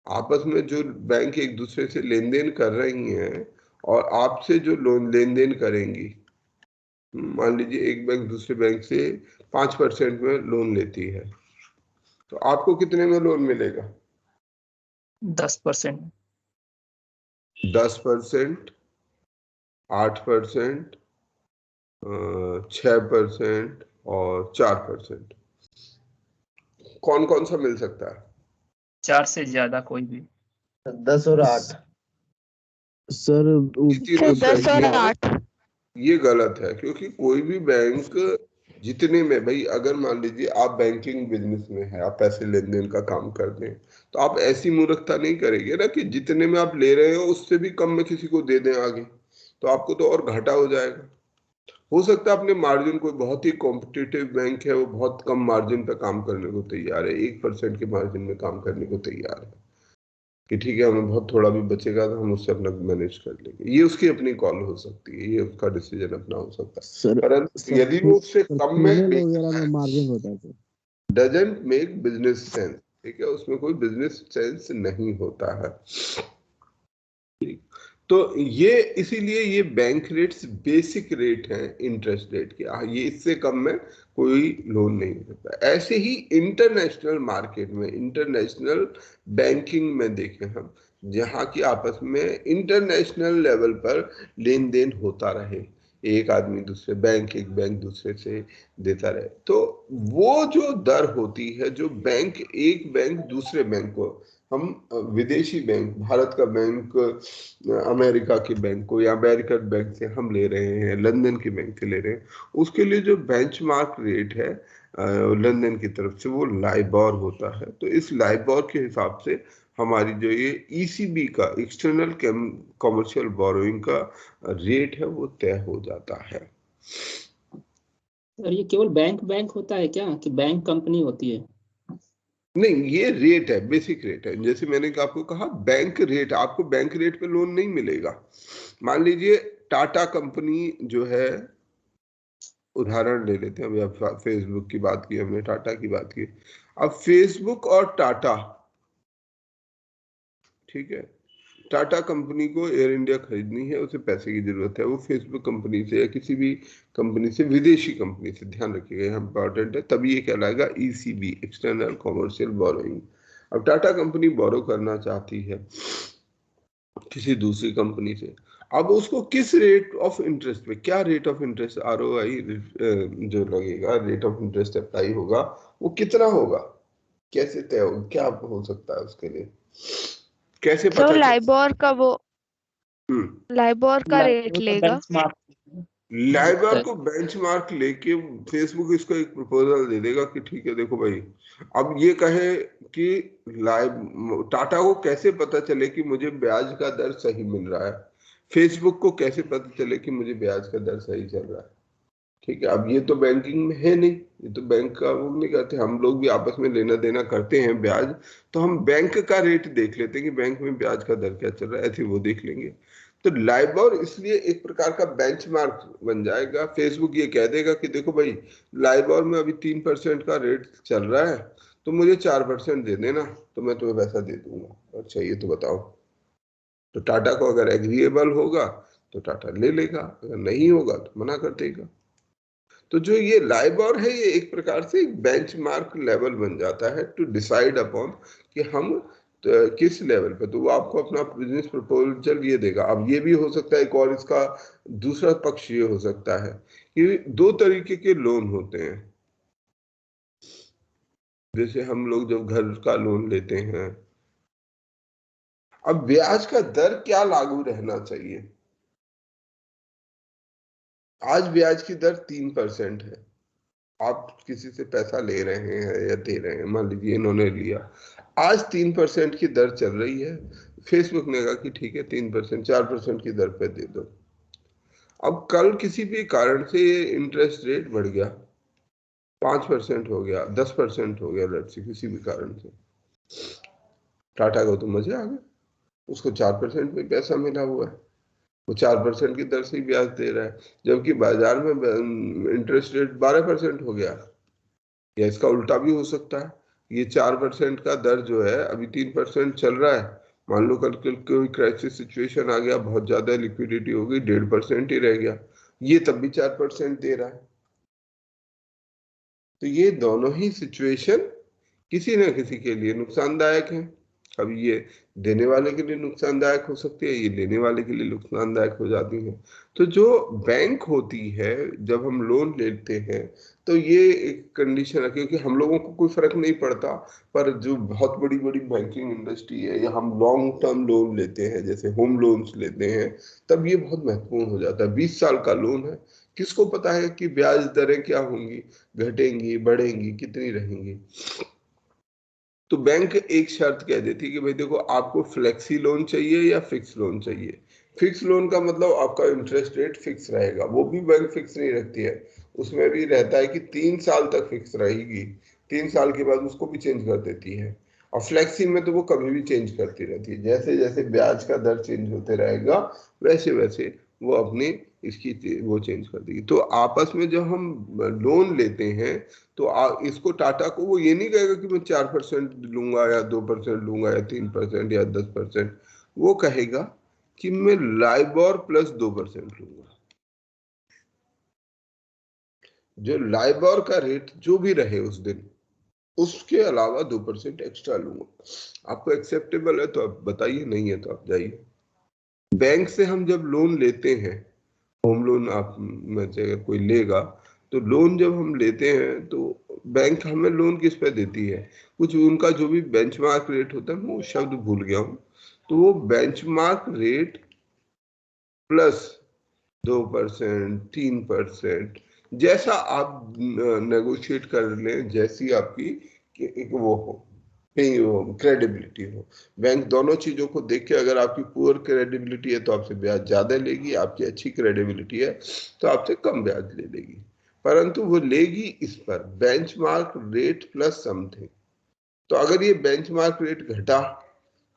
आपस में जो बैंक एक दूसरे से लेन देन कर रही हैं और आपसे जो लोन लेन देन करेंगी, मान लीजिए एक बैंक दूसरे बैंक से 5% में लोन लेती है, तो आपको कितने में लोन मिलेगा? 10%। 10%, 8%, 6% और 4%। कौन कौन सा मिल सकता है? 4 से ज्यादा कोई भी। 10 और 8। सर सर 10 और 8। ये गलत है, क्योंकि कोई भी बैंक जितने में, भाई अगर मान लीजिए आप बैंकिंग बिजनेस में है, आप पैसे लेन देन का काम करते हैं, तो आप ऐसी मूर्खता नहीं करेंगे ना कि जितने में आप ले रहे हो उससे भी कम में किसी को दे दें आगे, तो आपको तो और घाटा हो जाएगा। हो सकता है अपने मार्जिन, कोई बहुत ही कॉम्पिटिटिव बैंक है, वो बहुत कम मार्जिन पे काम करने को तैयार है, 1% के मार्जिन में काम करने को तैयार है कि ठीक है हमें बहुत थोड़ा भी बचेगा तो हम उससे अपना मैनेज कर लेंगे। ये उसकी अपनी कॉल हो सकती है, ये उसका डिसीजन अपना हो सकता है, परंतु यदि वो उससे कम में वगैरह में मार्जिन होता है तो डजंट मेक बिजनेस सेंस। ठीक है, उसमें कोई बिजनेस सेंस नहीं होता है। तो ये इसीलिए ये बैंक रेट्स बेसिक रेट हैं इंटरेस्ट रेट के, ये इससे कम में कोई लोन नहीं देता। ऐसे ही इंटरनेशनल मार्केट में, इंटरनेशनल बैंकिंग में देखें हम, जहाँ की आपस में इंटरनेशनल लेवल पर लेन देन होता रहे, एक आदमी दूसरे बैंक, एक बैंक दूसरे से देता रहे, तो वो जो दर होती है, जो बैंक, एक बैंक दूसरे बैंक को, हम विदेशी बैंक, भारत का बैंक अमेरिका के बैंक को, या अमेरिकन बैंक से हम ले रहे हैं, लंदन के बैंक से ले रहे हैं, उसके लिए जो बेंचमार्क रेट है लंदन की तरफ से, वो लाइबोर होता है। तो इस लाइबोर के हिसाब से हमारी जो ये ECB का एक्सटर्नल कॉमर्शियल बोरोइंग का रेट है वो तय हो जाता है। सर ये केवल बैंक होता है क्या, कि बैंक कंपनी होती है? नहीं, ये रेट है, बेसिक रेट है। जैसे मैंने आपको कहा बैंक रेट, आपको बैंक रेट पे लोन नहीं मिलेगा। मान लीजिए टाटा कंपनी जो है, उदाहरण ले लेते हैं, अभी आप फेसबुक की बात की, हमने टाटा की बात की। अब फेसबुक और टाटा, ठीक है, टाटा कंपनी को एयर इंडिया खरीदनी है, उसे पैसे की जरूरत है, वो फेसबुक कंपनी से या किसी भी कंपनी से, विदेशी कंपनी से, ध्यान रखिएगा यहाँ इंपॉर्टेंट है, तभी ये कहलाएगा ईसीबी, एक्सटर्नल कॉमर्शियल बोरोइंग। अब टाटा कंपनी बोरो करना चाहती है किसी दूसरी कंपनी से, अब उसको किस रेट ऑफ इंटरेस्ट पे, क्या रेट ऑफ इंटरेस्ट आरओआई जो लगेगा, रेट ऑफ इंटरेस्ट अप्लाई होगा, वो कितना होगा, कैसे तय होगा, क्या हो सकता है उसके लिए, कैसे तो पता चल। लाइबोर का वो हम्म लाइबोर का रेट लाइबोर का लेगा। बेंचमार्क लाइबर को बेंचमार्क लेके फेसबुक इसको एक प्रपोजल दे देगा कि ठीक है देखो भाई, अब ये कहे कि टाटा को कैसे पता चले कि मुझे ब्याज का दर सही मिल रहा है, फेसबुक को कैसे पता चले कि मुझे ब्याज का दर सही चल रहा है, ठीक है। अब ये तो बैंकिंग में है नहीं, ये तो बैंक का वो नहीं करते, हम लोग भी आपस में लेना देना करते हैं ब्याज, तो हम बैंक का रेट देख लेते हैं कि बैंक में ब्याज का दर क्या चल रहा है, ऐसे वो देख लेंगे। तो लाइबोर इसलिए एक प्रकार का बेंचमार्क बन जाएगा। फेसबुक ये कह देगा कि देखो भाई, लाइबोर में अभी 3% का रेट चल रहा है, तो मुझे 4% दे देना, तो मैं तुम्हें पैसा दे दूंगा। अच्छा ये तो बताओ, तो टाटा को अगर एग्रीएबल होगा तो टाटा ले लेगा, अगर नहीं होगा तो मना कर देगा। तो जो ये लाइबोर है, ये एक प्रकार से एक बेंचमार्क लेवल बन जाता है टू डिसाइड अपॉन कि हम किस लेवल पे, तो वो आपको अपना बिजनेस प्रपोजल ये देगा। अब ये भी हो सकता है, एक और इसका दूसरा पक्ष ये हो सकता है कि दो तरीके के लोन होते हैं। जैसे हम लोग जब घर का लोन लेते हैं, अब ब्याज का दर क्या लागू रहना चाहिए। आज ब्याज की दर 3% है, आप किसी से पैसा ले रहे हैं या दे रहे हैं, मान लीजिए इन्होंने लिया, आज 3% की दर चल रही है, फेसबुक ने कहा कि ठीक है 3%, 4% की दर पे दे दो। अब कल किसी भी कारण से ये इंटरेस्ट रेट बढ़ गया, 5% हो गया, 10% हो गया, लेट्स से किसी भी कारण से, टाटा को तो मजे आ गए, उसको 4% में पैसा मिला हुआ है, वो 4% की दर से ही ब्याज दे रहा है, जबकि बाजार में इंटरेस्ट रेट 12% हो गया। या इसका उल्टा भी हो सकता है, ये 4% का दर जो है अभी 3% चल रहा है, मान लो कल कोई क्राइसिस सिचुएशन आ गया, बहुत ज्यादा लिक्विडिटी हो गई, 1.5% ही रह गया, ये तब भी 4% दे रहा है। तो ये दोनों ही सिचुएशन किसी न किसी के लिए नुकसानदायक है। अब ये देने वाले के लिए नुकसानदायक हो सकती है, ये लेने वाले के लिए नुकसानदायक हो जाती है। तो जो बैंक होती है, जब हम लोन लेते हैं तो ये एक कंडीशन है, क्योंकि हम लोगों को कोई फर्क नहीं पड़ता, पर जो बहुत बड़ी बड़ी बैंकिंग इंडस्ट्री है, या हम लॉन्ग टर्म लोन लेते हैं, जैसे होम लोन्स लेते हैं, तब ये बहुत महत्वपूर्ण हो जाता है। 20 साल का लोन है, किसको पता है कि ब्याज दरें क्या होंगी, घटेंगी, बढ़ेंगी, कितनी रहेंगी। तो बैंक एक शर्त कह देती है कि भाई देखो, आपको फ्लेक्सी लोन चाहिए या फिक्स लोन चाहिए। फिक्स लोन का मतलब आपका इंटरेस्ट रेट फिक्स रहेगा, वो भी बैंक फिक्स नहीं रखती है, उसमें भी रहता है कि 3 साल तक फिक्स रहेगी, 3 साल के बाद उसको भी चेंज कर देती है। और फ्लेक्सी में तो वो कभी भी चेंज करती रहती है, जैसे जैसे ब्याज का दर चेंज होते रहेगा वैसे वैसे वो अपनी इसकी वो चेंज कर देगी। तो आपस में जब हम लोन लेते हैं, तो इसको टाटा को वो ये नहीं कहेगा कि मैं 4% लूंगा या 2% लूंगा या 3% या 10%, वो कहेगा कि मैं लाइबोर प्लस 2% लूंगा। जो लाइबोर का रेट जो भी रहे उस दिन, उसके अलावा 2% एक्स्ट्रा लूंगा। आपको एक्सेप्टेबल है तो आप बताइए, नहीं है तो आप जाइए। बैंक से हम जब लोन लेते हैं, होम लोन आप में से अगर कोई लेगा, तो लोन जब हम लेते हैं तो बैंक हमें लोन किस पे देती है, कुछ उनका जो भी बेंचमार्क रेट होता है, मैं वो शब्द भूल गया हूँ, तो वो बेंचमार्क रेट प्लस 2%, 3%, जैसा आप नेगोशिएट कर लें, जैसी आपकी एक वो हो, क्रेडिबिलिटी हो। बैंक दोनों चीजों को देख के, अगर आपकी पुअर क्रेडिबिलिटी है तो आपसे ब्याज ज्यादा लेगी, आपकी अच्छी क्रेडिबिलिटी है तो आपसे कम ब्याज ले लेगी, परंतु वो लेगी इस पर बेंचमार्क रेट प्लस समथिंग। तो अगर ये बेंचमार्क रेट घटा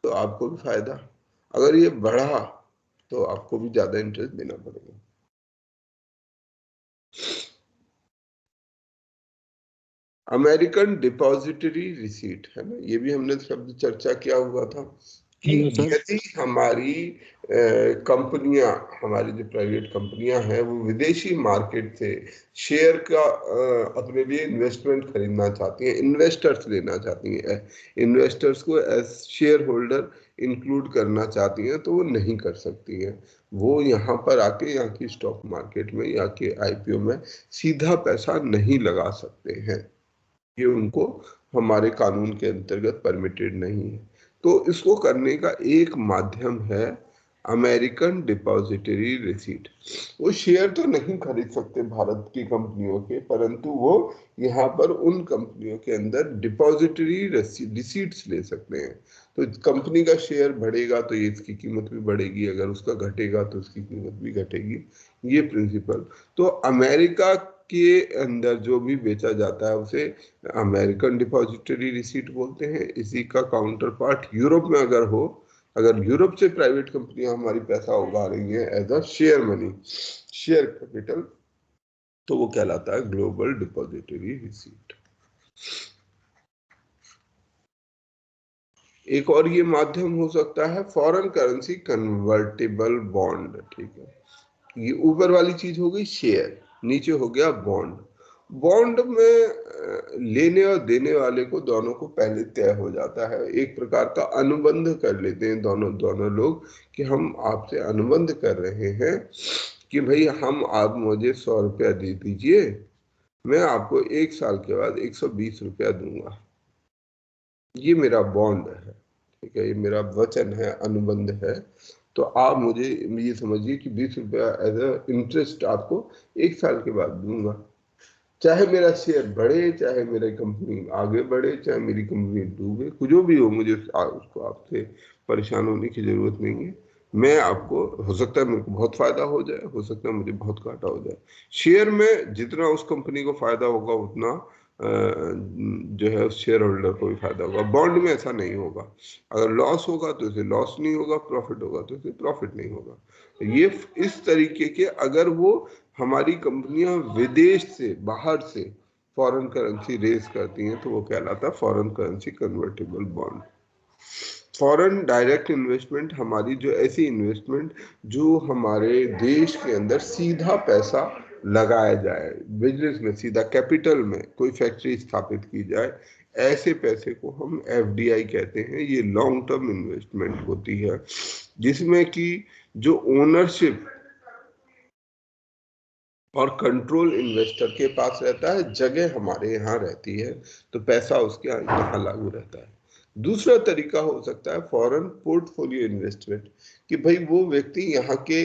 तो आपको भी फायदा, अगर ये बढ़ा तो आपको भी ज्यादा इंटरेस्ट देना पड़ेगा। अमेरिकन डिपॉजिटरी रिसीट है ना, ये भी हमने शब्द चर्चा किया हुआ था कि यदि हमारी कंपनियां, हमारी जो प्राइवेट कंपनियां हैं वो विदेशी मार्केट से शेयर का अपने लिए इन्वेस्टमेंट खरीदना चाहती हैं, इन्वेस्टर्स लेना चाहती हैं, इन्वेस्टर्स को एज शेयर होल्डर इंक्लूड करना चाहती हैं, तो वो नहीं कर सकती हैं। वो यहाँ पर आके यहाँ की स्टॉक मार्केट में या के आईपीओ में सीधा पैसा नहीं लगा सकते हैं, ये उनको हमारे कानून के अंतर्गत परमिटेड नहीं है। तो इसको करने का एक माध्यम है अमेरिकन डिपॉजिटरी रिसीट। वो शेयर तो नहीं खरीद सकते भारत की कंपनियों के, परंतु वो यहाँ पर उन कंपनियों के अंदर डिपॉजिटरी रिसीट्स ले सकते हैं। तो कंपनी का शेयर बढ़ेगा तो ये इसकी कीमत भी बढ़ेगी, अगर उसका घटेगा तो उसकी कीमत भी घटेगी, ये प्रिंसिपल। तो अमेरिका के अंदर जो भी बेचा जाता है उसे अमेरिकन डिपॉजिटरी रिसीट बोलते हैं। इसी का काउंटर पार्ट यूरोप में अगर हो, अगर यूरोप से प्राइवेट कंपनियां हमारी पैसा उगा रही हैं as a share money, share capital, तो वो कहलाता है ग्लोबल डिपॉजिटरी रिसीट। एक और ये माध्यम हो सकता है फॉरेन करेंसी कन्वर्टेबल बॉन्ड। ठीक है, ये ऊपर वाली चीज हो गई शेयर, नीचे हो गया बॉन्ड। बॉन्ड में लेने और देने वाले को दोनों को पहले तय हो जाता है, एक प्रकार का अनुबंध कर लेते हैं दोनों लोग कि हम आपसे अनुबंध कर रहे हैं कि भाई हम आप मुझे 100 रुपया दे दीजिए, मैं आपको 1 साल के बाद 120 रुपया दूंगा। ये मेरा बॉन्ड है, ठीक है, ये मेरा वचन है, अनुबंध है। तो आप मुझे ये समझिए कि 20 रुपया एज अ इंटरेस्ट आपको 1 साल के बाद दूंगा। चाहे मेरा शेयर बढ़े, चाहे मेरी कंपनी आगे बढ़े, चाहे मेरी कंपनी डूबे, कुछ जो भी हो, मुझे उसको आपसे परेशान होने की जरूरत नहीं है। मैं आपको, हो सकता है मेरे को बहुत फायदा हो जाए, हो सकता है मुझे बहुत घाटा हो जाए। शेयर में जितना उस कंपनी को फायदा होगा उतना जो है उस शेयर होल्डर को भी फायदा होगा। बॉन्ड में ऐसा नहीं होगा, अगर लॉस होगा तो इसे लॉस नहीं होगा, प्रॉफिट होगा तो इसे प्रॉफिट नहीं होगा। ये इस तरीके के, अगर वो हमारी कंपनियां विदेश से, बाहर से फॉरेन करेंसी रेज करती हैं तो वो कहलाता है foreign currency convertible bond. Foreign direct investment, हमारी जो ऐसी इन्वेस्टमेंट जो हमारे देश के अंदर सीधा पैसा लगाया जाए, बिजनेस में सीधा कैपिटल में कोई फैक्ट्री स्थापित की जाए, ऐसे पैसे को हम एफडीआई कहते हैं। ये लॉन्ग टर्म इन्वेस्टमेंट होती है जिसमें कि जो ओनरशिप और कंट्रोल इन्वेस्टर के पास रहता है, जगह हमारे यहाँ रहती है, तो पैसा उसके यहाँ लागू रहता है। दूसरा तरीका हो सकता है फॉरेन पोर्टफोलियो इन्वेस्टमेंट, कि भाई वो व्यक्ति यहाँ के,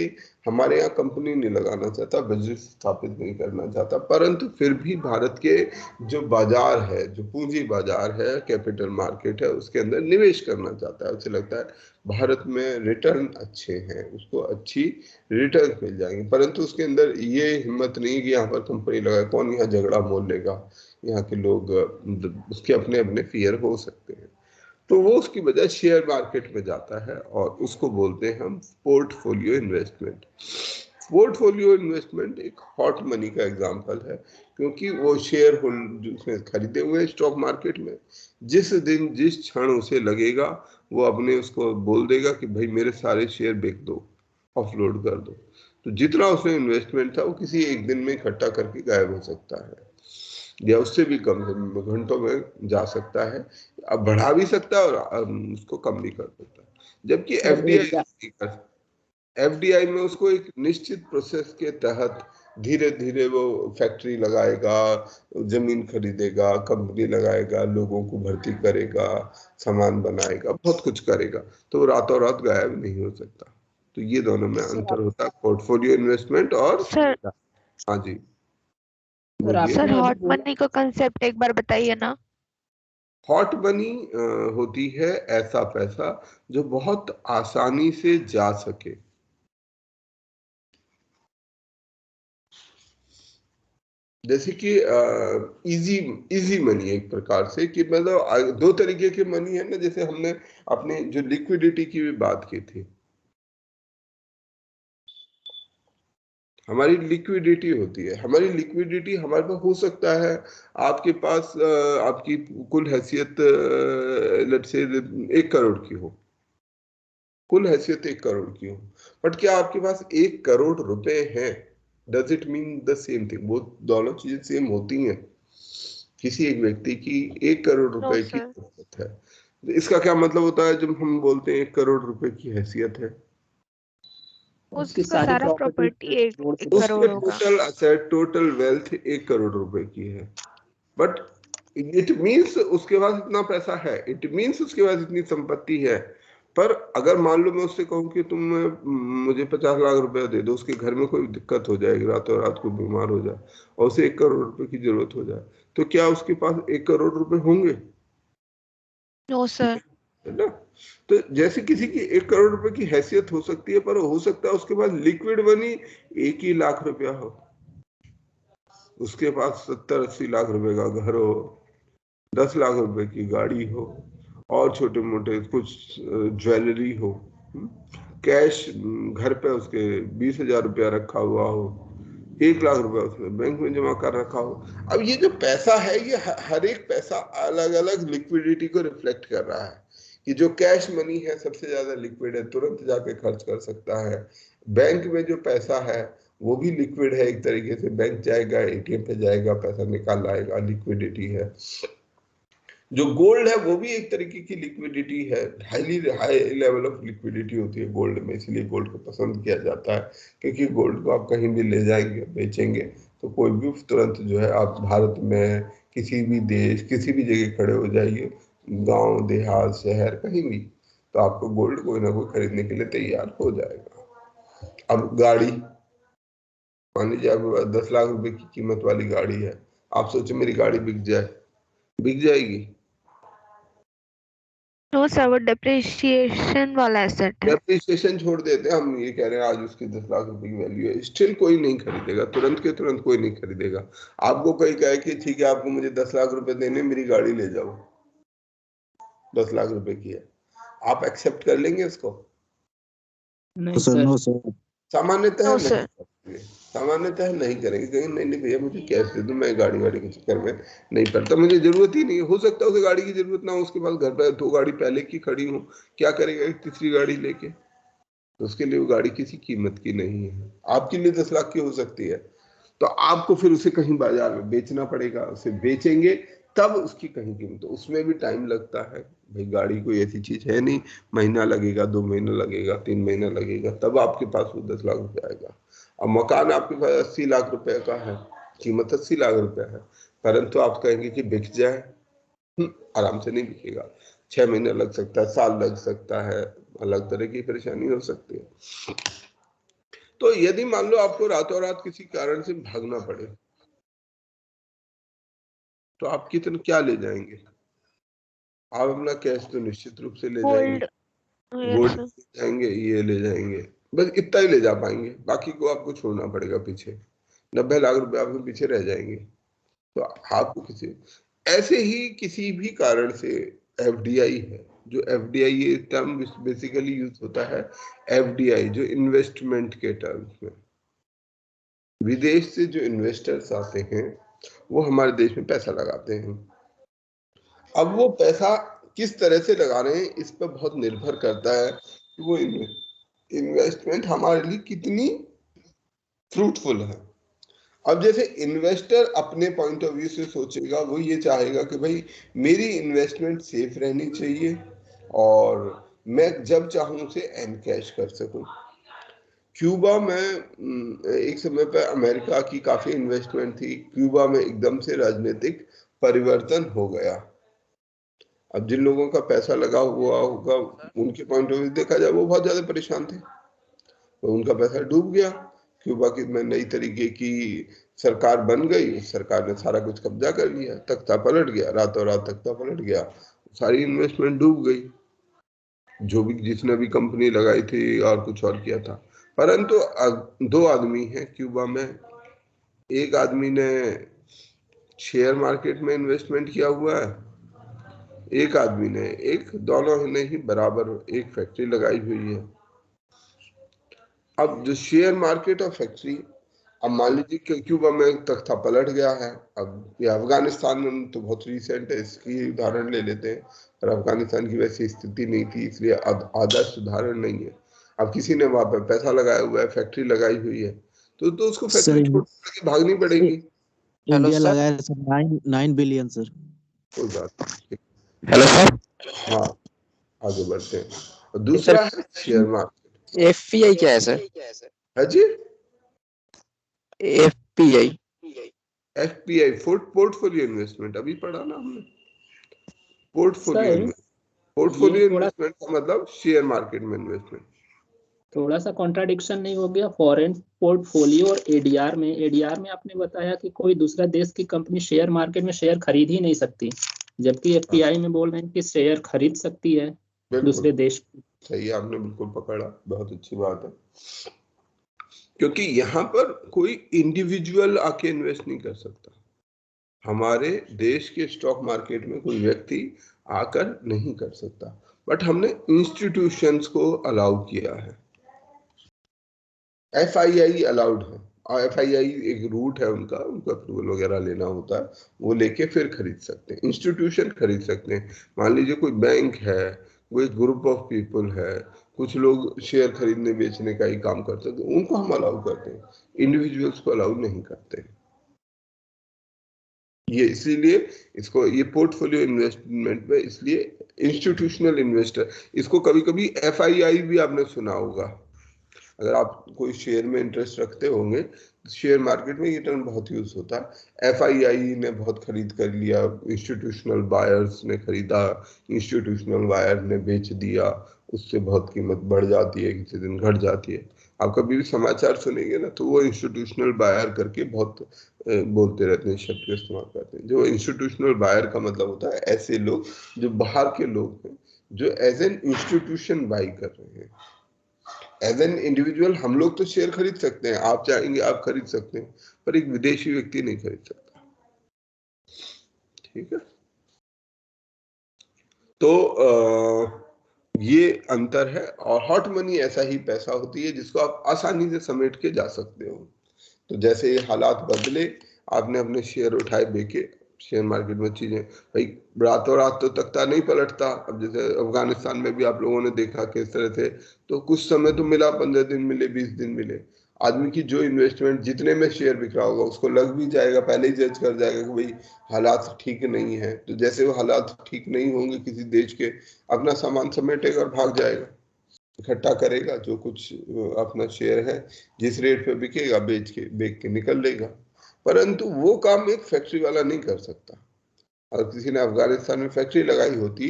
हमारे यहाँ कंपनी नहीं लगाना चाहता, बिजनेस स्थापित नहीं करना चाहता, परंतु फिर भी भारत के जो बाजार है, जो पूंजी बाजार है, कैपिटल मार्केट है, उसके अंदर निवेश करना चाहता है। उसे लगता है भारत में रिटर्न अच्छे हैं, उसको अच्छी रिटर्न मिल जाएंगे, परंतु उसके अंदर ये हिम्मत नहीं कि यहाँ पर कंपनी लगाए, कौन यहाँ झगड़ा मोल लेगा, यहाँ के लोग, उसके अपने अपने फियर हो सकते हैं। तो वो उसकी बजाय शेयर मार्केट में जाता है और उसको बोलते हैं हम पोर्टफोलियो इन्वेस्टमेंट। पोर्टफोलियो इन्वेस्टमेंट एक हॉट मनी का एग्जांपल है, क्योंकि वो शेयर होल्डर उसने खरीदे हुए स्टॉक मार्केट में, जिस दिन जिस क्षण उसे लगेगा वो अपने उसको बोल देगा कि भाई मेरे सारे शेयर बेच दो, ऑफलोड कर दो। तो जितना उसमें इन्वेस्टमेंट था वो किसी एक दिन में इकट्ठा करके गायब हो सकता है, या उससे भी कम घंटों में जा सकता है, अब बढ़ा भी सकता है और उसको कम भी कर सकता है। जबकि एफडीआई में उसको एक निश्चित प्रोसेस के तहत धीरे धीरे वो फैक्ट्री लगाएगा, जमीन खरीदेगा, कंपनी लगाएगा, लोगों को भर्ती करेगा, सामान बनाएगा, बहुत कुछ करेगा, तो वो रातों रात गायब नहीं हो सकता। तो ये दोनों में अंतर होता है, पोर्टफोलियो इन्वेस्टमेंट और सर हाँ जी सर हॉट मनी का कंसेप्ट एक बार बताइए ना। हॉट मनी होती है ऐसा पैसा जो बहुत आसानी से जा सके, जैसे कि इजी इजी मनी एक प्रकार से, कि मतलब दो तरीके के मनी है ना, जैसे हमने अपने जो लिक्विडिटी की भी बात की थी, हमारी लिक्विडिटी होती है, हमारी लिक्विडिटी हमारे पास हो सकता है, आपके पास आपकी कुल हैसियत लेट्स से 1 करोड़ की हो, कुल हैसियत 1 करोड़ की हो, बट क्या आपके पास 1 करोड़ रुपए हैं? Does it mean the same thing? वो दोनों चीजें सेम होती हैं? किसी एक व्यक्ति की 1 करोड़ नो रुपए की सर, जरूरत है, तो इसका क्या मतलब होता है जब हम बोलते हैं 1 करोड़ रुपए की हैसियत है? उसकी उसका सारी सारा प्रॉपर्टी प्रॉपर्टी एक जोड़ से एक उसके करोड़ होगा। Total asset, total wealth 1 crore रुपए की है, बट इट मीन्स उसके पास इतना पैसा है, इट मीन्स उसके पास इतनी संपत्ति है। पर अगर मान लो मैं उससे कहूँ कि तुम मुझे 50 लाख रुपया दे दो, उसके घर में कोई दिक्कत हो जाएगी, रातों रात को बीमार हो जाए और उसे 1 करोड़ रुपए की जरूरत हो जाए, तो क्या उसके पास 1 करोड़ रुपए होंगे? No sir. है ना? तो जैसे किसी की 1 करोड़ रुपए की हैसियत हो सकती है, पर हो सकता है उसके पास लिक्विड मनी 1 ही लाख रुपया हो, उसके पास 70-80 लाख रुपए का घर हो, 10 लाख रुपए की गाड़ी हो, और छोटे मोटे कुछ ज्वेलरी हो, कैश घर पे उसके 20,000 रुपया रखा हुआ हो, 1 लाख रुपया उसने बैंक में जमा कर रखा हो। अब ये जो पैसा है, ये हर एक पैसा अलग अलग लिक्विडिटी को रिफ्लेक्ट कर रहा है, कि जो कैश मनी है सबसे ज्यादा लिक्विड है, तुरंत जाके खर्च कर सकता है। बैंक में जो पैसा है वो भी लिक्विड है एक तरीके से, बैंक जाएगा, एटीएम पे जाएगा, पैसा निकाल लाएगा, लिक्विडिटी है। जो गोल्ड है वो भी एक तरीके की लिक्विडिटी है, हाई लेवल ऑफ लिक्विडिटी होती है गोल्ड में, इसलिए गोल्ड को पसंद किया जाता है, क्योंकि गोल्ड को आप कहीं भी ले जाएंगे, बेचेंगे, तो कोई भी तुरंत जो है, आप भारत में किसी भी देश, किसी भी जगह खड़े हो जाइए, गांव देहात शहर कहीं भी, तो आपको गोल्ड कोई ना कोई खरीदने के लिए तैयार हो जाएगा। अब गाड़ी, मान लीजिए आपके पास 10 लाख रुपए की कीमत वाली गाड़ी है, आप सोचे मेरी गाड़ी बिक जाए, बिक जाएगी? नो सर, वो डिप्रिशिएशन वाला एसेट है। डेप्रिसिएशन छोड़ देते हैं, हम ये कह रहे हैं आज उसकी 10 लाख रुपए की वैल्यू है, स्टिल कोई नहीं खरीदेगा, तुरंत के तुरंत कोई नहीं खरीदेगा। आपको कोई कहे कि ठीक है आपको मुझे 10 लाख रुपए देने, मेरी गाड़ी ले जाओ, 10 लाख रुपए की है, आप एक्सेप्ट कर लेंगे इसको? नहीं सर सर। No sir. सामान्यतः नो नहीं सर। करेंगे, सामान्यतः नहीं करेंगे, कहेंगे नहीं नहीं भैया मुझे कैश दे दो, मैं गाड़ी वाड़ी के चक्कर में नहीं पड़ता, मुझे जरूरत ही नहीं है। हो सकता है उसे गाड़ी की जरूरत ना हो, उसके पास घर पर 2 गाड़ी पहले की खड़ी हो, क्या करेगा एक तीसरी गाड़ी लेके? तो उसके लिए वो गाड़ी किसी कीमत की नहीं है, आपके लिए 10 लाख की हो सकती है, तो आपको फिर उसे कहीं बाजार में बेचना पड़ेगा, उसे बेचेंगे तब उसकी कहीं कीमत, तो उसमें भी टाइम लगता है भाई, गाड़ी कोई ऐसी चीज है नहीं, महीना लगेगा, 2 महीना लगेगा, 3 महीना लगेगा, तब आपके पास वो 10 लाख रुपए आएगा। अब मकान आपके पास 80 लाख रुपए का है, कीमत 80 लाख रुपए है, परंतु आप कहेंगे कि बिक जाए, आराम से नहीं बिकेगा, 6 महीने लग सकता है, साल लग सकता है, अलग तरह की परेशानी हो सकती है। तो यदि मान लो आपको रातों रात किसी कारण से भागना पड़े, तो आप कितना क्या ले जाएंगे? आप अपना कैश तो निश्चित रूप से ले जाएंगे, गोल्ड। Yes gold sir. ले जाएंगे, ये ले जाएंगे, बस इतना ही ले जा पाएंगे, बाकी को आपको छोड़ना पड़ेगा पीछे, 90 लाख रुपए आपके पीछे रह जाएंगे। तो आपको किसी, ऐसे ही किसी भी कारण से एफडीआई है, जो एफडीआई ये टर्म बेसिकली यूज होता है, एफडीआई जो इन्वेस्टमेंट के टर्म्स में, विदेश से जो इन्वेस्टर्स आते हैं वो हमारे देश में पैसा लगाते हैं। अब वो पैसा किस तरह से लगा रहे हैं इस पर बहुत निर्भर करता है कि वो इन्वेस्टमेंट हमारे लिए कितनी फ्रूटफुल है। अब जैसे इन्वेस्टर अपने पॉइंट ऑफ व्यू से सोचेगा, वो ये चाहेगा कि भाई मेरी इन्वेस्टमेंट सेफ रहनी चाहिए और मैं जब चाहूं उसे एनकैश कर सकूं। क्यूबा में एक समय पर अमेरिका की काफी इन्वेस्टमेंट थी, क्यूबा में एकदम से राजनीतिक परिवर्तन हो गया। अब जिन लोगों का पैसा लगा हुआ होगा उनके पॉइंट ऑफ व्यू देखा जाए वो बहुत ज्यादा परेशान थे, तो उनका पैसा डूब गया। क्यूबा की में नई तरीके की सरकार बन गई, उस सरकार ने सारा कुछ कब्जा कर लिया, तख्ता पलट गया, रातों रात तख्ता पलट गया, सारी इन्वेस्टमेंट डूब गई, जो भी जिसने भी कंपनी लगाई थी और कुछ और किया था। परंतु 2 आदमी हैं क्यूबा में, एक आदमी ने शेयर मार्केट में इन्वेस्टमेंट किया हुआ है, एक आदमी ने दोनों ने ही बराबर एक फैक्ट्री लगाई हुई है। अब जो शेयर मार्केट और फैक्ट्री, अब मान लीजिए कि क्यूबा में तख्ता पलट गया है, अब ये अफगानिस्तान में तो बहुत रिसेंट है, इसकी उदाहरण ले लेते हैं, और अफगानिस्तान की वैसी स्थिति नहीं थी, इसलिए अब आदर्श उदाहरण नहीं है। अब किसी ने वहां पर पैसा लगाया हुआ है, फैक्ट्री लगाई हुई है, तो उसको सर फैक्ट्री छोड़ के भागनी पड़ेगी। इंडिया लगाया सर 9 बिलियन सर। कोई बात नहीं। Hello sir. हाँ, आगे बढ़ते हैं। और दूसरा है शेयर मार्केट। एफपीआई क्या है सर? है जी, एफपीआई एफपीआई पोर्टफोलियो इन्वेस्टमेंट, अभी पढ़ा ना हमने, पोर्टफोलियो इन्वेस्टमेंट का मतलब शेयर मार्केट में इन्वेस्टमेंट। थोड़ा सा कॉन्ट्राडिक्शन नहीं हो गया फॉरेन पोर्टफोलियो और एडीआर में? एडीआर में आपने बताया कि कोई दूसरा देश की कंपनी शेयर मार्केट में शेयर खरीद ही नहीं सकती, जबकि एफपीआई में बोल रहे हैं कि शेयर खरीद सकती है दूसरे देश। सही, आपने बिल्कुल पकड़ा, बहुत अच्छी बात है, क्योंकि यहाँ पर कोई इंडिविजुअल आके इन्वेस्ट नहीं कर सकता। हमारे देश के स्टॉक मार्केट में कोई व्यक्ति आकर नहीं कर सकता, बट हमने इंस्टीट्यूशंस को अलाउ किया है। एफआईआई अलाउड है, और एफआईआई एक रूट है उनका अप्रूवल वगैरह लेना होता है, वो लेके फिर खरीद सकते हैं। इंस्टीट्यूशन खरीद सकते हैं, मान लीजिए कोई बैंक है, कोई ग्रुप ऑफ पीपल है, कुछ लोग शेयर खरीदने बेचने का ही काम करते हैं, उनको हम अलाउ करते हैं, इंडिविजुअल्स को अलाउ नहीं करते हैं। ये इसीलिए इसको ये पोर्टफोलियो इन्वेस्टमेंट में, इसलिए इंस्टीट्यूशनल इन्वेस्टर, इसको कभी कभी एफआईआई भी आपने सुना होगा। अगर आप कोई शेयर में इंटरेस्ट रखते होंगे, शेयर मार्केट में ये टर्म बहुत यूज होता है। एफआईआई ने बहुत खरीद कर लिया, इंस्टीट्यूशनल बायर्स ने खरीदा, इंस्टीट्यूशनल बायर ने बेच दिया, उससे बहुत कीमत बढ़ जाती है, किसी दिन घट जाती है। आप कभी भी समाचार सुनेंगे ना, तो वो इंस्टीट्यूशनल बायर करके बहुत बोलते रहते हैं, शब्द का इस्तेमाल करते हैं। जो इंस्टीट्यूशनल बायर का मतलब होता है ऐसे लोग जो बाहर के लोग हैं, जो एज एन इंस्टीट्यूशन बाई कर रहे हैं। एज एन इंडिविजुअल हम लोग तो शेयर खरीद सकते हैं, आप चाहेंगे आप खरीद सकते हैं, पर एक विदेशी व्यक्ति नहीं खरीद सकता। ठीक है, तो ये अंतर है। और हॉट मनी ऐसा ही पैसा होती है जिसको आप आसानी से समेट के जा सकते हो। तो जैसे ये हालात बदले, आपने अपने शेयर उठाए बेचे, शेयर मार्केट में चीजें, भाई रातों रात तो तख्ता नहीं पलटता। अब जैसे अफगानिस्तान में भी आप लोगों ने देखा किस तरह से, तो कुछ समय तो मिला, 15 दिन मिले, 20 दिन मिले। आदमी की जो इन्वेस्टमेंट जितने में शेयर बिक रहा होगा उसको लग भी जाएगा, पहले ही जज कर जाएगा कि भाई हालात ठीक नहीं है। तो जैसे वो हालात ठीक नहीं होंगे किसी देश के, अपना सामान समेटेगा और भाग जाएगा, इकट्ठा करेगा, जो कुछ अपना शेयर है जिस रेट पे बिकेगा बेच के निकल लेगा। परंतु वो काम एक फैक्ट्री वाला नहीं कर सकता। और किसी ने अफगानिस्तान में फैक्ट्री लगाई होती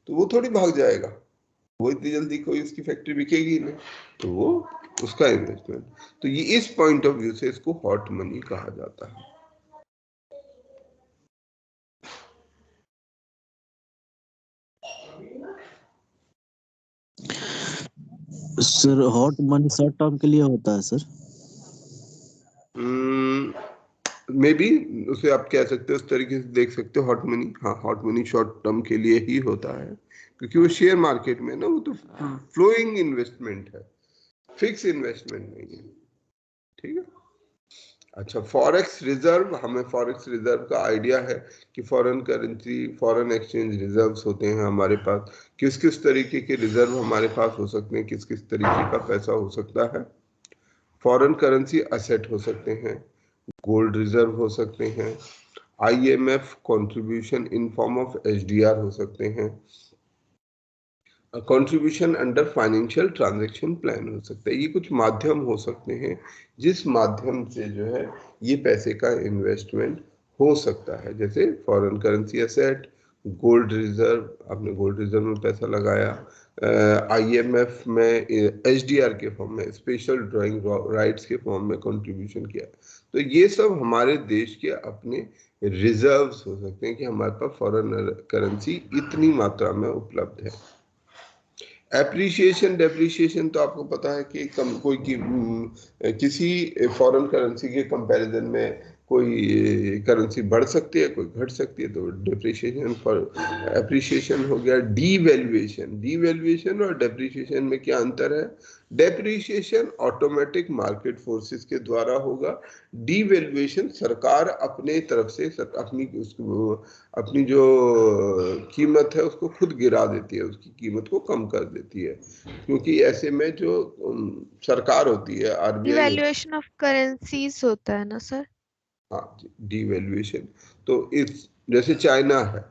तो वो थोड़ी भाग जाएगा, वो इतनी जल्दी कोई उसकी फैक्ट्री बिकेगी नहीं, तो वो उसका इन्वेस्टमेंट। तो ये इस पॉइंट ऑफ व्यू से इसको हॉट मनी कहा जाता है। Sir hot money short term के लिए होता है सर? मे बी उसे आप कह सकते हो, उस तरीके से देख सकते हो हॉट मनी। हाँ, हॉट मनी शॉर्ट टर्म के लिए ही होता है, क्योंकि वो शेयर मार्केट में ना, वो तो फ्लोइंग इन्वेस्टमेंट है, फिक्स इन्वेस्टमेंट नहीं है। ठीक है, अच्छा, फॉरेक्स रिजर्व, हमें फॉरेक्स रिजर्व का आइडिया है कि foreign currency, foreign exchange reserves होते हैं हमारे पास। किस किस तरीके के रिजर्व हमारे पास हो सकते हैं, किस किस तरीके का पैसा हो सकता है। फॉरेन करेंसी असेट हो सकते हैं, गोल्ड रिजर्व हो सकते हैं, IMF contribution in form of SDR हो सकते हैं, contribution under financial transaction plan हो सकता है। ये कुछ माध्यम हो सकते हैं जिस माध्यम से जो है ये पैसे का इन्वेस्टमेंट हो सकता है। जैसे foreign currency asset, gold reserve, आपने गोल्ड रिजर्व में पैसा लगाया, आईएमएफ में एसडीआर के फॉर्म में, स्पेशल ड्राइंग राइट्स के फॉर्म में कंट्रीब्यूशन किया। तो ये सब हमारे देश के अपने रिजर्व्स हो सकते हैं कि हमारे पास फॉरेन करेंसी इतनी मात्रा में उपलब्ध है। एप्रिसिएशन डेप्रिसिएशन तो आपको पता है कि किसी फॉरेन करेंसी के कंपैरिजन में कोई करेंसी बढ़ सकती है, कोई घट सकती है, तो डेप्रिसिएशन पर एप्रिसिएशन हो गया। डीवैल्यूएशन और डेप्रिसिएशन में क्या अंतर है? डेप्रिसिएशन ऑटोमेटिक मार्केट फोर्सेस के द्वारा होगा, डीवैल्यूएशन सरकार अपने तरफ से अपनी जो कीमत है उसको खुद गिरा देती है, उसकी कीमत को कम कर देती है, क्योंकि ऐसे में जो सरकार होती है, आरबीआई, डिवैल्यूएशन ऑफ करेंसीज होता है ना सर? हाँ, डीवैल्यूएशन। तो इस जैसे चाइना है,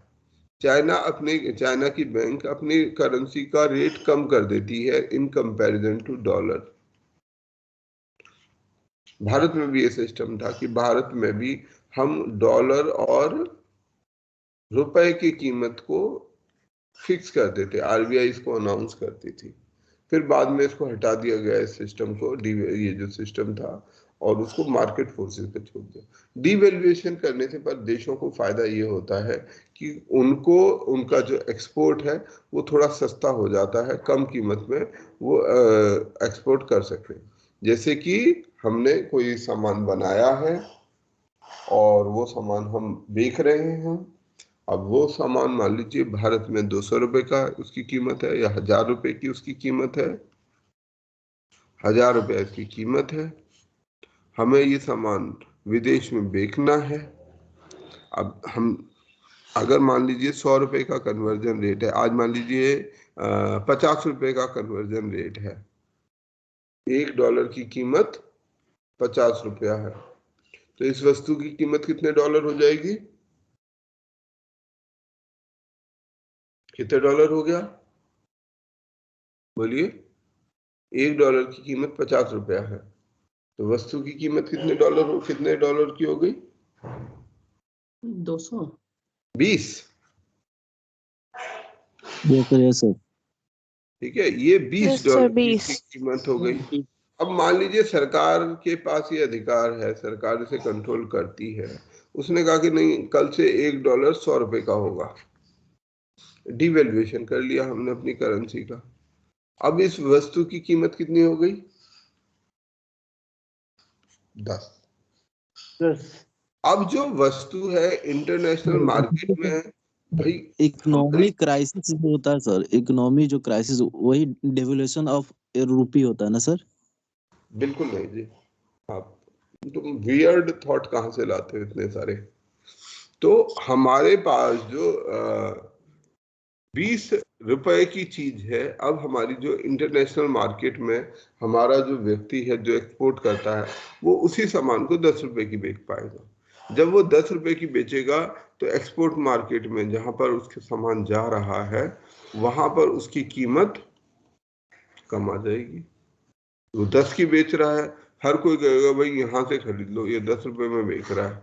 चाइना की बैंक अपनी करेंसी का रेट कम कर देती है इन कंपैरिजन टू डॉलर। भारत में भी ये सिस्टम था कि भारत में भी हम डॉलर और रुपए की कीमत को फिक्स कर देते, आरबीआई इसको अनाउंस करती थी। फिर बाद में इसको हटा दिया गया इस सिस्टम को, ये जो सिस्टम था, और उसको मार्केट फोर्सेस पे छोड़ दिया। डीवैल्यूएशन करने से पर देशों को फायदा ये होता है कि उनका जो एक्सपोर्ट है वो थोड़ा सस्ता हो जाता है, कम कीमत में वो एक्सपोर्ट कर सकते हैं। जैसे कि हमने कोई सामान बनाया है और वो सामान हम बेच रहे हैं, अब वो सामान मान लीजिए भारत में 200 रुपए का उसकी कीमत है या 1000 रुपए की उसकी कीमत है, 1000 रुपए इसकी कीमत है, हमें ये सामान विदेश में बेचना है। अब हम अगर मान लीजिए 100 रुपए का कन्वर्जन रेट है, आज मान लीजिए 50 रुपए का कन्वर्जन रेट है, $1 की कीमत 50 रुपया है, तो इस वस्तु की कीमत कितने डॉलर हो जाएगी? कितने डॉलर हो गया बोलिए? $1 की कीमत 50 रुपया है, तो वस्तु की कीमत कितने डॉलर की हो गई? 220। सर। ठीक है, ये $20 की 20। इसकी कीमत हो गई। अब मान लीजिए सरकार के पास ये अधिकार है, सरकार इसे कंट्रोल करती है, उसने कहा कि नहीं, कल से $1 100 रुपए का होगा, डिवैल्यूएशन कर लिया हमने अपनी करेंसी का। अब इस वस्तु की कीमत कितनी हो गई? 10। अब जो वस्तु है इंटरनेशनल मार्केट में, भाई इकोनॉमिक क्राइसिस जो होता है सर, इकोनॉमी जो क्राइसिस, वही डेवल्यूएशन ऑफ रूपी होता है ना सर? बिल्कुल नहीं जी, आप तुम वियर्ड थॉट कहां से लाते हो इतने सारे? तो हमारे पास जो 20 रुपए की चीज है, अब हमारी जो इंटरनेशनल मार्केट में हमारा जो व्यक्ति है जो एक्सपोर्ट करता है, वो उसी सामान को 10 रुपए की बेच पाएगा। जब वो 10 रुपए की बेचेगा तो एक्सपोर्ट मार्केट में जहां पर उसके सामान जा रहा है वहां पर उसकी कीमत कम आ जाएगी। वो 10 की बेच रहा है, हर कोई कहेगा भाई यहाँ से खरीद लो, ये 10 रुपए में बेच रहा है,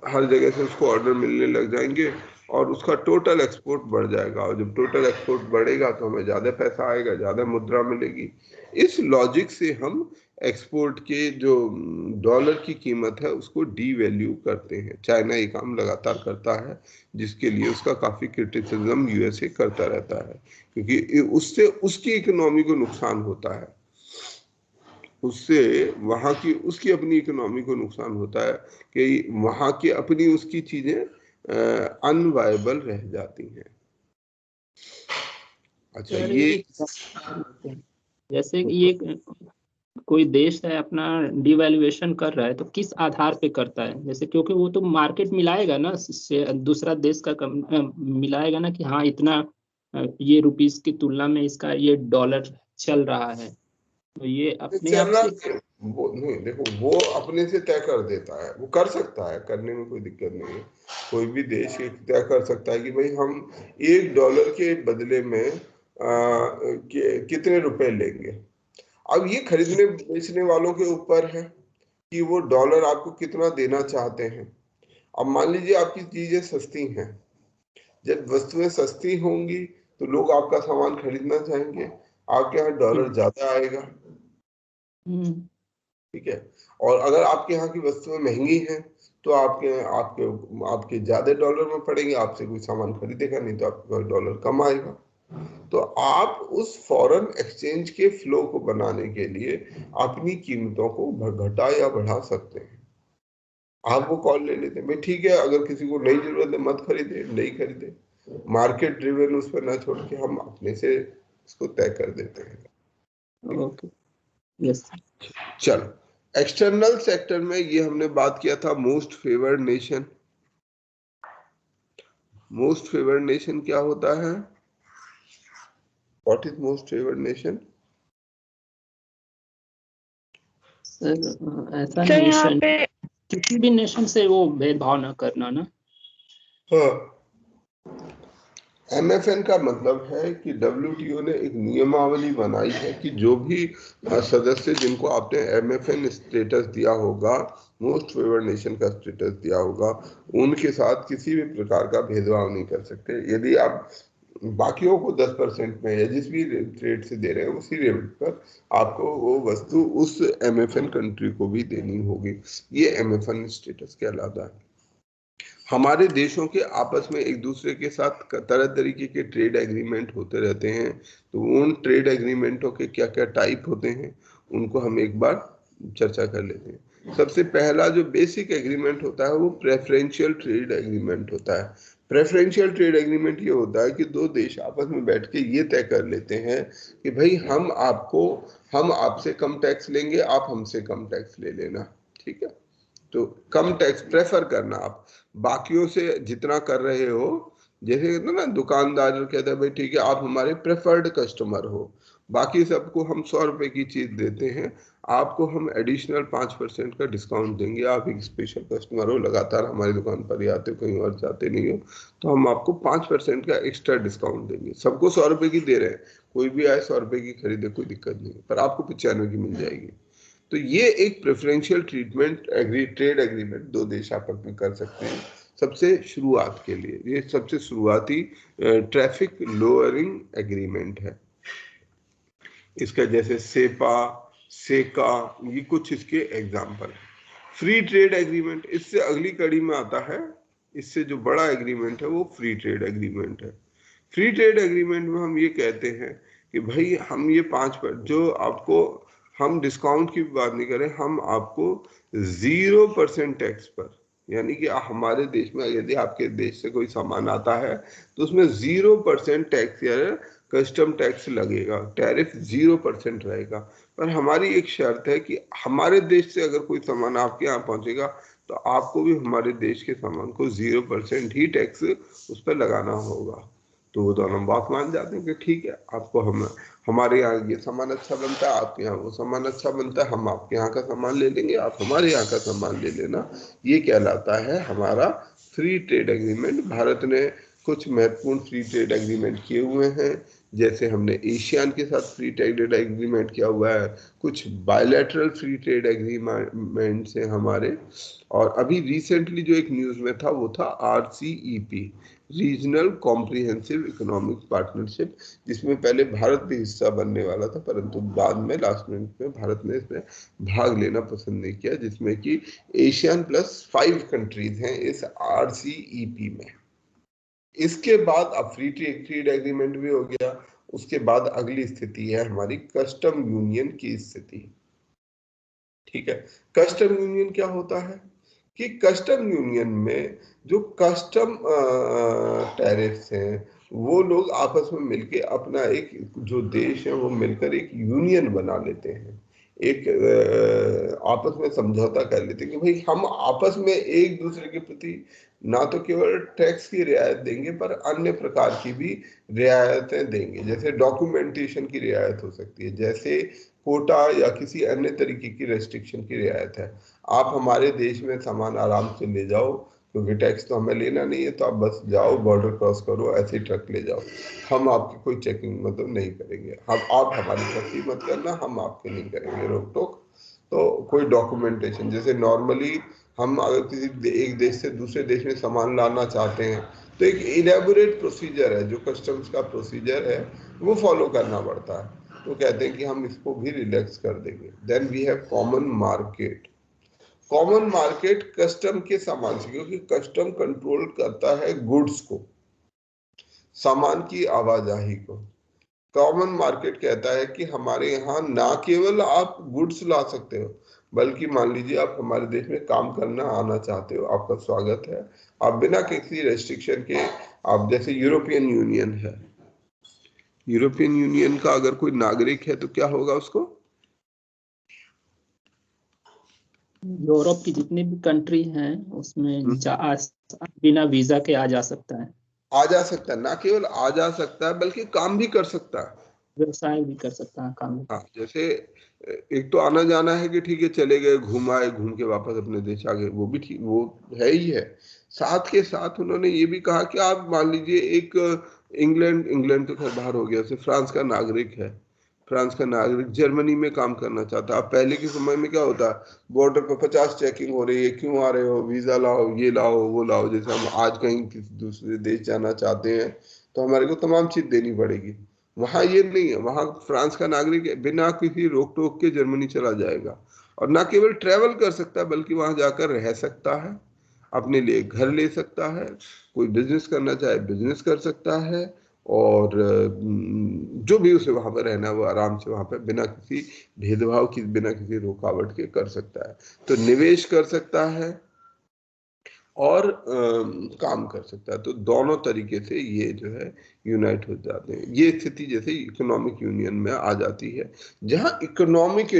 हर जगह से उसको ऑर्डर मिलने लग जाएंगे और उसका टोटल एक्सपोर्ट बढ़ जाएगा, और जब टोटल एक्सपोर्ट बढ़ेगा तो हमें ज्यादा पैसा आएगा, ज्यादा मुद्रा मिलेगी। इस लॉजिक से हम एक्सपोर्ट के जो डॉलर की कीमत है उसको डीवैल्यू करते हैं। चाइना ये काम लगातार करता है, जिसके लिए उसका काफी क्रिटिसिज्म यूएसए करता रहता है, क्योंकि उससे उसकी इकोनॉमी को नुकसान होता है, उससे वहां की उसकी अपनी इकोनॉमी को नुकसान होता है कि वहां की अपनी उसकी चीजें अनवायबल रह जाती हैं। अच्छा, ये जैसे ये कोई देश है अपना डिवैल्यूएशन कर रहा है तो किस आधार पे करता है? जैसे क्योंकि वो तो मार्केट मिलाएगा ना, दूसरा देश का मिलाएगा ना कि हाँ इतना ये रुपीस की तुलना में इसका ये डॉलर चल रहा है, तो ये अपने आप से वो नहीं, देखो वो अपने से तय कर देता है, वो कर सकता है, करने में कोई दिक्कत नहीं है। कोई भी देश तय कर सकता है कि भाई हम $1 के बदले में कितने रुपए लेंगे। अब ये खरीदने बेचने वालों के ऊपर है कि वो डॉलर आपको कितना देना चाहते हैं। अब मान लीजिए आपकी चीजें सस्ती हैं, जब वस्तुएं सस्ती होंगी तो लोग आपका सामान खरीदना चाहेंगे, आपके यहाँ डॉलर ज्यादा आएगा, ठीक है। और अगर आपके यहाँ की वस्तुएं महंगी हैं तो आपके आपके आपके ज्यादा डॉलर में पड़ेंगे, आपसे कोई सामान खरीदेगा नहीं तो आपके पास डॉलर कम आएगा। तो आप उस फॉरेन एक्सचेंज के फ्लो को बनाने के लिए अपनी कीमतों को घटा या बढ़ा सकते हैं। आप वो कॉल ले लेते हैं, भाई ठीक है, अगर किसी को नई जरूरत है मत खरीदे, नहीं खरीदे, मार्केट ड्रिवन उस पर ना छोड़ के हम अपने से इसको तय कर देते हैं। Okay, yes. चलो, एक्सटर्नल सेक्टर में ये हमने बात किया था most favoured nation. Most favoured nation क्या होता है? What is most favoured nation? Sir ऐसा सर यहाँ नेशन, पे किसी भी नेशन से वो भेदभाव ना करना ना। हाँ, MFN का मतलब है कि WTO ने एक नियमावली बनाई है कि जो भी सदस्य जिनको आपने MFN स्टेटस दिया होगा, मोस्ट फेवर्ड नेशन का स्टेटस दिया होगा, उनके साथ किसी भी प्रकार का भेदभाव नहीं कर सकते। यदि आप बाकियों को 10% में या जिस भी रेट से दे रहे हैं उसी रेट पर आपको वो वस्तु उस MFN कंट्री को भी देनी होगी। ये MFN स्टेटस कहलाता है। हमारे देशों के आपस में एक दूसरे के साथ तरह तरीके के ट्रेड एग्रीमेंट होते रहते हैं। तो उन ट्रेड एग्रीमेंटों के क्या क्या टाइप होते हैं उनको हम एक बार चर्चा कर लेते हैं। सबसे पहला जो बेसिक एग्रीमेंट होता है वो प्रेफरेंशियल ट्रेड एग्रीमेंट होता है। प्रेफरेंशियल ट्रेड एग्रीमेंट ये होता है कि दो देश आपस में बैठ के ये तय कर लेते हैं कि भाई हम आपसे कम टैक्स लेंगे, आप हमसे कम टैक्स ले लेना, ठीक है। तो कम टैक्स प्रेफर करना, आप बाकियों से जितना कर रहे हो, जैसे ना दुकानदार कहता है भाई ठीक है आप हमारे प्रेफर्ड कस्टमर हो, बाकी सबको हम 100 रुपए की चीज देते हैं, आपको हम एडिशनल 5% का डिस्काउंट देंगे, आप एक स्पेशल कस्टमर हो, लगातार हमारी दुकान पर ही आते हो, कहीं और जाते नहीं हो, तो हम आपको 5% का एक्स्ट्रा डिस्काउंट देंगे। सबको 100 रुपए की दे रहे हैं, कोई भी आए 100 रुपए की खरीदे, कोई दिक्कत नहीं, पर आपको 95 की मिल जाएगी। तो ये एक प्रेफरेंशियल ट्रीटमेंट ट्रेड एग्रीमेंट दो देश आपस में कर सकते हैं सबसे शुरुआत के लिए। ये सबसे शुरुआती ट्रैफिक लोअरिंग एग्रीमेंट है। इसका जैसे सेपा, सेका, ये कुछ इसके एग्जाम्पल। फ्री ट्रेड एग्रीमेंट इससे अगली कड़ी में आता है। इससे जो बड़ा एग्रीमेंट है वो फ्री ट्रेड एग्रीमेंट है। फ्री ट्रेड एग्रीमेंट में हम ये कहते हैं कि भाई हम ये 5% जो आपको, हम डिस्काउंट की बात नहीं करें, हम आपको 0% टैक्स पर, यानी कि हमारे देश में यदि आपके देश से कोई सामान आता है तो उसमें 0% टैक्स या कस्टम टैक्स लगेगा, टैरिफ 0% रहेगा। पर हमारी एक शर्त है कि हमारे देश से अगर कोई सामान आपके यहाँ पहुंचेगा तो आपको भी हमारे देश के सामान को 0% ही टैक्स उस पर लगाना होगा। तो वो दोनों बात मान जाते हैं कि ठीक है, आपको हमारे यहाँ ये सामान अच्छा बनता है, आपके यहाँ वो सामान अच्छा बनता है, हम आपके यहाँ का सामान ले लेंगे, आप हमारे यहाँ का सामान ले लेना। ये कहलाता है हमारा फ्री ट्रेड एग्रीमेंट। भारत ने कुछ महत्वपूर्ण फ्री ट्रेड एग्रीमेंट किए हुए हैं, जैसे हमने एशियान के साथ फ्री ट्रेड एग्रीमेंट किया हुआ है, कुछ बायलैटरल फ्री ट्रेड एग्रीमेंट्स हैं हमारे, और अभी रिसेंटली जो एक न्यूज़ में था वो था RCEP, regional comprehensive economic partnership, जिसमें पहले भारत भी हिस्सा बनने वाला था, परंतु बाद में लास्ट मिनट में भारत ने इसमें भाग लेना पसंद नहीं किया, जिसमें कि एशियन +5 कंट्रीज हैं इस RCEP में। इसके बाद अब फ्री ट्रेड एग्रीमेंट भी हो गया। उसके बाद अगली स्थिति है हमारी कस्टम यूनियन की स्थिति, ठीक है। कस्टम यूनियन क्या होता है कि कस्टम यूनियन में जो कस्टम टैरिफ्स हैं वो लोग आपस में मिलके अपना एक जो देश है वो मिलकर एक यूनियन बना लेते हैं, एक आपस में समझौता कर लेते हैं कि भाई हम आपस में एक दूसरे के प्रति ना तो केवल टैक्स की रियायत देंगे पर अन्य प्रकार की भी रियायतें देंगे। जैसे डॉक्यूमेंटेशन की रियायत हो सकती है, जैसे कोटा या किसी अन्य तरीके की रेस्ट्रिक्शन की रियायत है। आप हमारे देश में सामान आराम से ले जाओ क्योंकि टैक्स तो हमें लेना नहीं है, तो आप बस जाओ, बॉर्डर क्रॉस करो, ऐसे ट्रक ले जाओ, हम आपकी कोई चेकिंग मतलब नहीं करेंगे, आप हमारी तरक्की मत करना, हम आपके नहीं करेंगे रोक टोक। तो कोई डॉक्यूमेंटेशन, जैसे नॉर्मली हम अगर किसी एक देश से दूसरे देश में सामान लाना चाहते हैं तो एक इलेबोरेट प्रोसीजर है, जो कस्टम्स का प्रोसीजर है वो फॉलो करना पड़ता है। तो कहते हैं कि हम इसको भी रिलैक्स कर देंगे। Then we have common market. Common market custom के सामान से, क्योंकि कस्टम कंट्रोल करता है गुड्स को, सामान की आवाजाही को। कॉमन मार्केट कहता है कि हमारे यहाँ ना केवल आप गुड्स ला सकते हो, बल्कि मान लीजिए आप हमारे देश में काम करना आना चाहते हो, आपका स्वागत है, आप बिना किसी रेस्ट्रिक्शन के, आप जैसे यूरोपियन यूनियन है, यूरोपियन यूनियन का अगर कोई नागरिक है तो क्या होगा उसको? यूरोप की जितनी भी कंट्री हैं उसमें बिना वीजा के आ जा सकता है। आ जा सकता है, ना केवल आ जा सकता है बल्कि काम भी कर सकता है, व्यवसाय भी कर सकता है, काम भी। हाँ, जैसे एक तो आना जाना है कि ठीक है चले गए, घूम आए, घूम के वापस अपने देश आ गए, वो भी ठीक, वो है ही है। साथ के साथ उन्होंने ये भी कहा कि आप मान लीजिए एक इंग्लैंड तो खैर बाहर हो गया, से फ्रांस का नागरिक है, फ्रांस का नागरिक जर्मनी में काम करना चाहता है। अब पहले के समय में क्या होता, बॉर्डर पर 50 चेकिंग हो रही है, क्यों आ रहे हो, वीजा लाओ, ये लाओ, वो लाओ। जैसे हम आज कहीं किसी दूसरे देश जाना चाहते हैं तो हमारे को तमाम चीज देनी पड़ेगी, वहां ये नहीं है, वहां फ्रांस का नागरिक बिना किसी रोक टोक के जर्मनी चला जाएगा, और ना केवल ट्रेवल कर सकता है बल्कि वहां जाकर रह सकता है, अपने लिए घर ले सकता है, कोई बिजनेस करना चाहे बिजनेस कर सकता है, और जो भी उसे वहां पर रहना है वो आराम से वहां पर बिना किसी भेदभाव की, बिना किसी रुकावट के कर सकता है। तो निवेश कर सकता है और काम कर सकता है। तो दोनों तरीके से ये जो है यूनाइट हो जाते हैं। ये स्थिति जैसे इकोनॉमिक यूनियन में आ जाती है, जहां इकोनॉमिक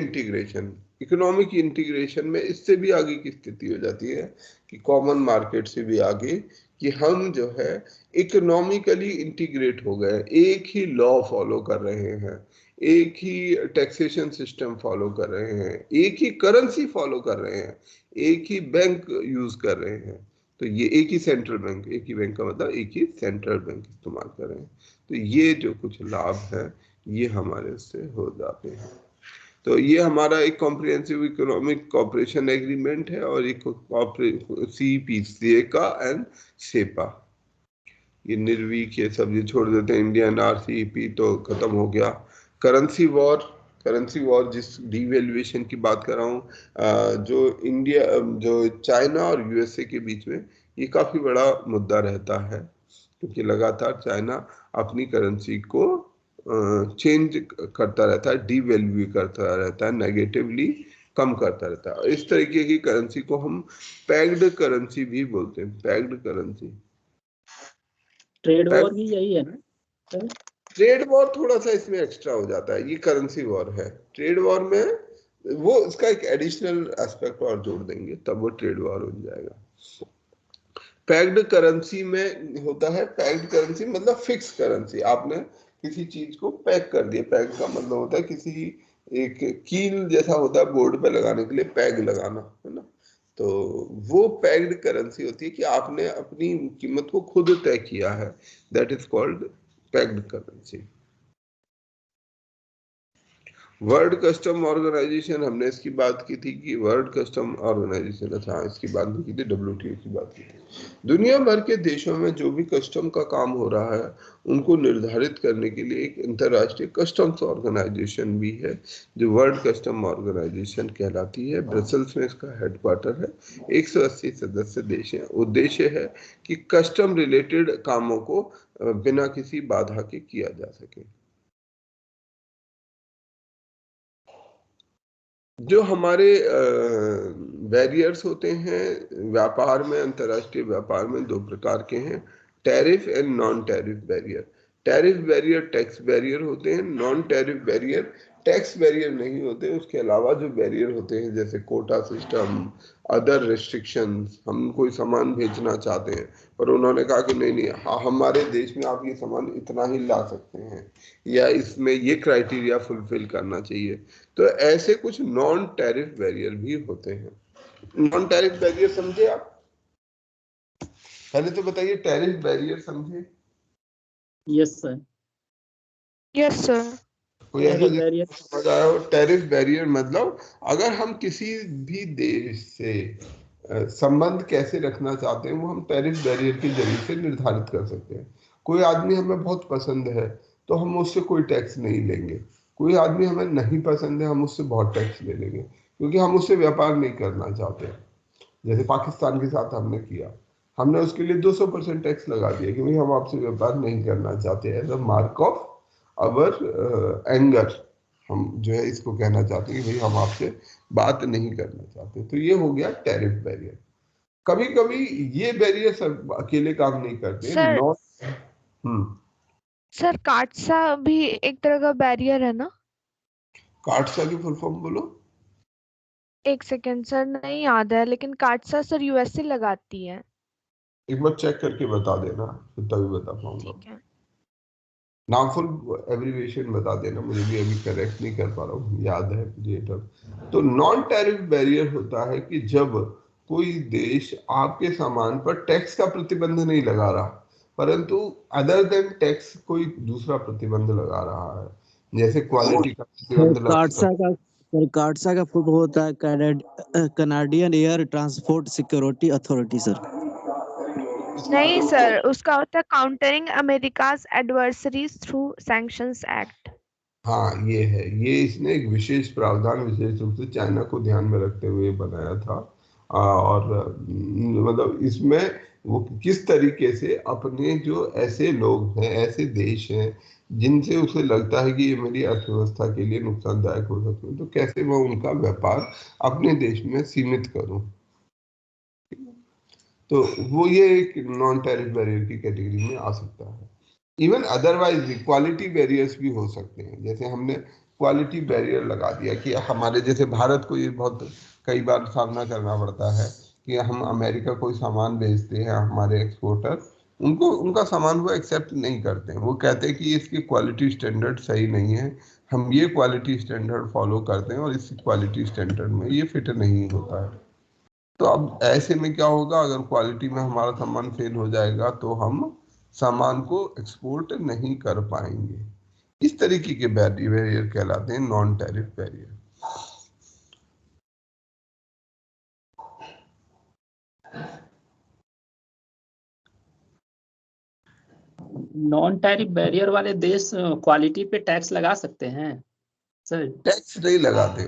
इंटीग्रेशन में इससे भी आगे की स्थिति हो जाती है कि कॉमन मार्केट से भी आगे, कि हम जो है इकोनॉमिकली इंटीग्रेट हो गए, एक ही लॉ फॉलो कर रहे हैं, एक ही टैक्सेशन सिस्टम फॉलो कर रहे हैं, एक ही करेंसी फॉलो कर रहे हैं, एक ही बैंक यूज कर रहे हैं। तो ये एक ही सेंट्रल बैंक, एक ही बैंक का मतलब एक ही सेंट्रल बैंक इस्तेमाल कर रहे हैं। तो ये जो कुछ लाभ है ये हमारे से हो जाते हैं। तो ये हमारा एक कॉम्प्रिहेंसिव इकोनॉमिक कॉपरेशन एग्रीमेंट है, और एक CPCA का एंड सेपा। ये निर्वीक ये सब ये छोड़ देते हैं, इंडियन RCEP तो खत्म हो गया। करेंसी वॉर जिस डिवेल्युएशन की बात कर रहा हूँ, जो चाइना और USA के बीच में ये काफी बड़ा मुद्दा रहता है, क्योंकि लगातार चाइना अपनी करेंसी को चेंज करता रहता है, डिवेल्यू करता रहता है, नेगेटिवली कम करता रहता है। इस तरीके की करेंसी को हम पैक्ड करेंसी भी बोलते हैं, पैक्ड करेंसी। ट्रेड वॉर भी यही है ना? ट्रेड वॉर थोड़ा सा इसमें एक्स्ट्रा हो जाता है, ये करेंसी वॉर है। ट्रेड वॉर में वो इसका एक एडिशनल एस्पेक्ट और जोड़ देंगे तब वो ट्रेड वॉर हो जाएगा। पैक्ड करेंसी में होता है, पैक्ड करेंसी मतलब फिक्स करेंसी, आपने किसी चीज को पैक कर दिया। पैक का मतलब होता है किसी एक कील जैसा होता है बोर्ड पे लगाने के लिए, पैग लगाना, है ना। तो वो पैक्ड करेंसी होती है कि आपने अपनी कीमत को खुद तय किया है, that is called packed currency. World custom organisation, हमने इसकी बात की थी कि वर्ल्ड कस्टम ऑर्गेनाइजेशन, अच्छा इसकी बात नहीं की थी, WTO की बात की थी। दुनिया भर के देशों में जो भी कस्टम का काम हो रहा है उनको निर्धारित करने के लिए एक अंतर्राष्ट्रीय कस्टम्स ऑर्गेनाइजेशन भी है, जो वर्ल्ड कस्टम ऑर्गेनाइजेशन कहलाती है। ब्रसेल्स में इसका हेडक्वार्टर है, 180 सदस्य देश हैं। उद्देश्य है कि कस्टम रिलेटेड कामों को बिना किसी बाधा के किया जा सके। जो हमारे बैरियर्स होते हैं व्यापार में, अंतर्राष्ट्रीय व्यापार में दो प्रकार के हैं, tariff and non tariff barrier. Tariff barrier tax barrier होते हैं, non tariff barrier tax barrier नहीं होते। उसके अलावा जो बैरियर होते हैं जैसे कोटा सिस्टम, अदर रिस्ट्रिक्शंस, हम कोई सामान भेजना चाहते हैं और उन्होंने कहा कि नहीं नहीं, हाँ हमारे देश में आप ये सामान इतना ही ला सकते हैं, या इसमें ये क्राइटेरिया फुलफिल करना चाहिए, तो ऐसे कुछ नॉन टैरिफ बैरियर भी होते हैं। नॉन टैरिफ बैरियर समझे आप? पहले तो बताइए टैरिफ बैरियर समझे? Yes sir. Yes sir. कोई ऐसा समझ आया हो? टैरिफ बैरियर मतलब अगर हम किसी भी देश से संबंध कैसे रखना चाहते हैं वो हम टैरिफ बैरियर के जरिए से निर्धारित कर सकते हैं। कोई आदमी हमें बहुत पसंद है तो हम उससे कोई टैक्स नहीं लेंगे, कोई आदमी हमें नहीं पसंद है हम उससे बहुत टैक्स ले लेंगे, क्योंकि हम उससे व्यापार नहीं करना चाहते। जैसे पाकिस्तान के साथ हमने किया, हमने उसके लिए 200% टैक्स लगा दिया कि भाई हम आपसे व्यापार नहीं करना चाहते, as a mark of our anger. हम जो है इसको कहना चाहते हैं कि भाई हम आपसे बात नहीं करना चाहते। तो ये हो गया टैरिफ बैरियर। कभी कभी ये बैरियर सब अकेले काम नहीं करते, सर नॉन सर काटसा भी एक तरह का बैरियर है ना? काटसा की फुल फॉर्म बोलो। एक सेकेंड सर, नहीं याद है, लेकिन काटसा सर यूएसए लगाती है। एक बार चेक करके बता देना, फिर तभी बता पाऊंगा। ठीक है। नाम फुल एब्रीविएशन बता देना, मुझे भी अभी करेक्ट नहीं कर पा रहा हूँ, याद है मुझे तब। तो नॉन टैरिफ बैरियर होता है कि जब कोई देश आपके सामान पर टैक्स का प्रतिबंध नहीं लगा रहा, परंतु अदर देन टैक्स कोई दूसरा प्रतिबंध लगा रहा है, जैसे क्वालिटी का प्रतिबंध लगा। काटसा का फुल होता है Canadian air transport security authority sir. नहीं सर, उसका होता है countering America's adversaries through sanctions act. हाँ ये है, ये इसने एक विशेष प्रावधान विशेष रूप से चाइना को ध्यान में रखते हुए बनाया था। और मतलब इसमें वो किस तरीके से अपने जो ऐसे लोग हैं, ऐसे देश हैं जिनसे उसे लगता है कि ये मेरी अर्थव्यवस्था के लिए नुकसानदायक हो सकते हैं, तो कैसे मैं उनका व्यापार अपने देश में सीमित करूं। तो वो ये एक नॉन टैरिफ बैरियर की कैटेगरी में आ सकता है। इवन अदरवाइज भी क्वालिटी बैरियर्स भी हो सकते हैं, जैसे हमने क्वालिटी बैरियर लगा दिया कि हमारे जैसे भारत को ये बहुत कई बार सामना करना पड़ता है कि हम अमेरिका कोई सामान भेजते हैं, हमारे एक्सपोर्टर उनको उनका सामान वो एक्सेप्ट नहीं करते हैं। वो कहते हैं कि इसकी क्वालिटी स्टैंडर्ड सही नहीं है, हम ये क्वालिटी स्टैंडर्ड फॉलो करते हैं और इस क्वालिटी स्टैंडर्ड में ये फिट नहीं होता है। तो अब ऐसे में क्या होगा, अगर क्वालिटी में हमारा सामान फेल हो जाएगा तो हम सामान को एक्सपोर्ट नहीं कर पाएंगे। इस तरीके के बैरियर कहलाते हैं non tariff barrier. Non tariff barrier वाले देश क्वालिटी पे टैक्स लगा सकते हैं सर? टैक्स नहीं लगाते,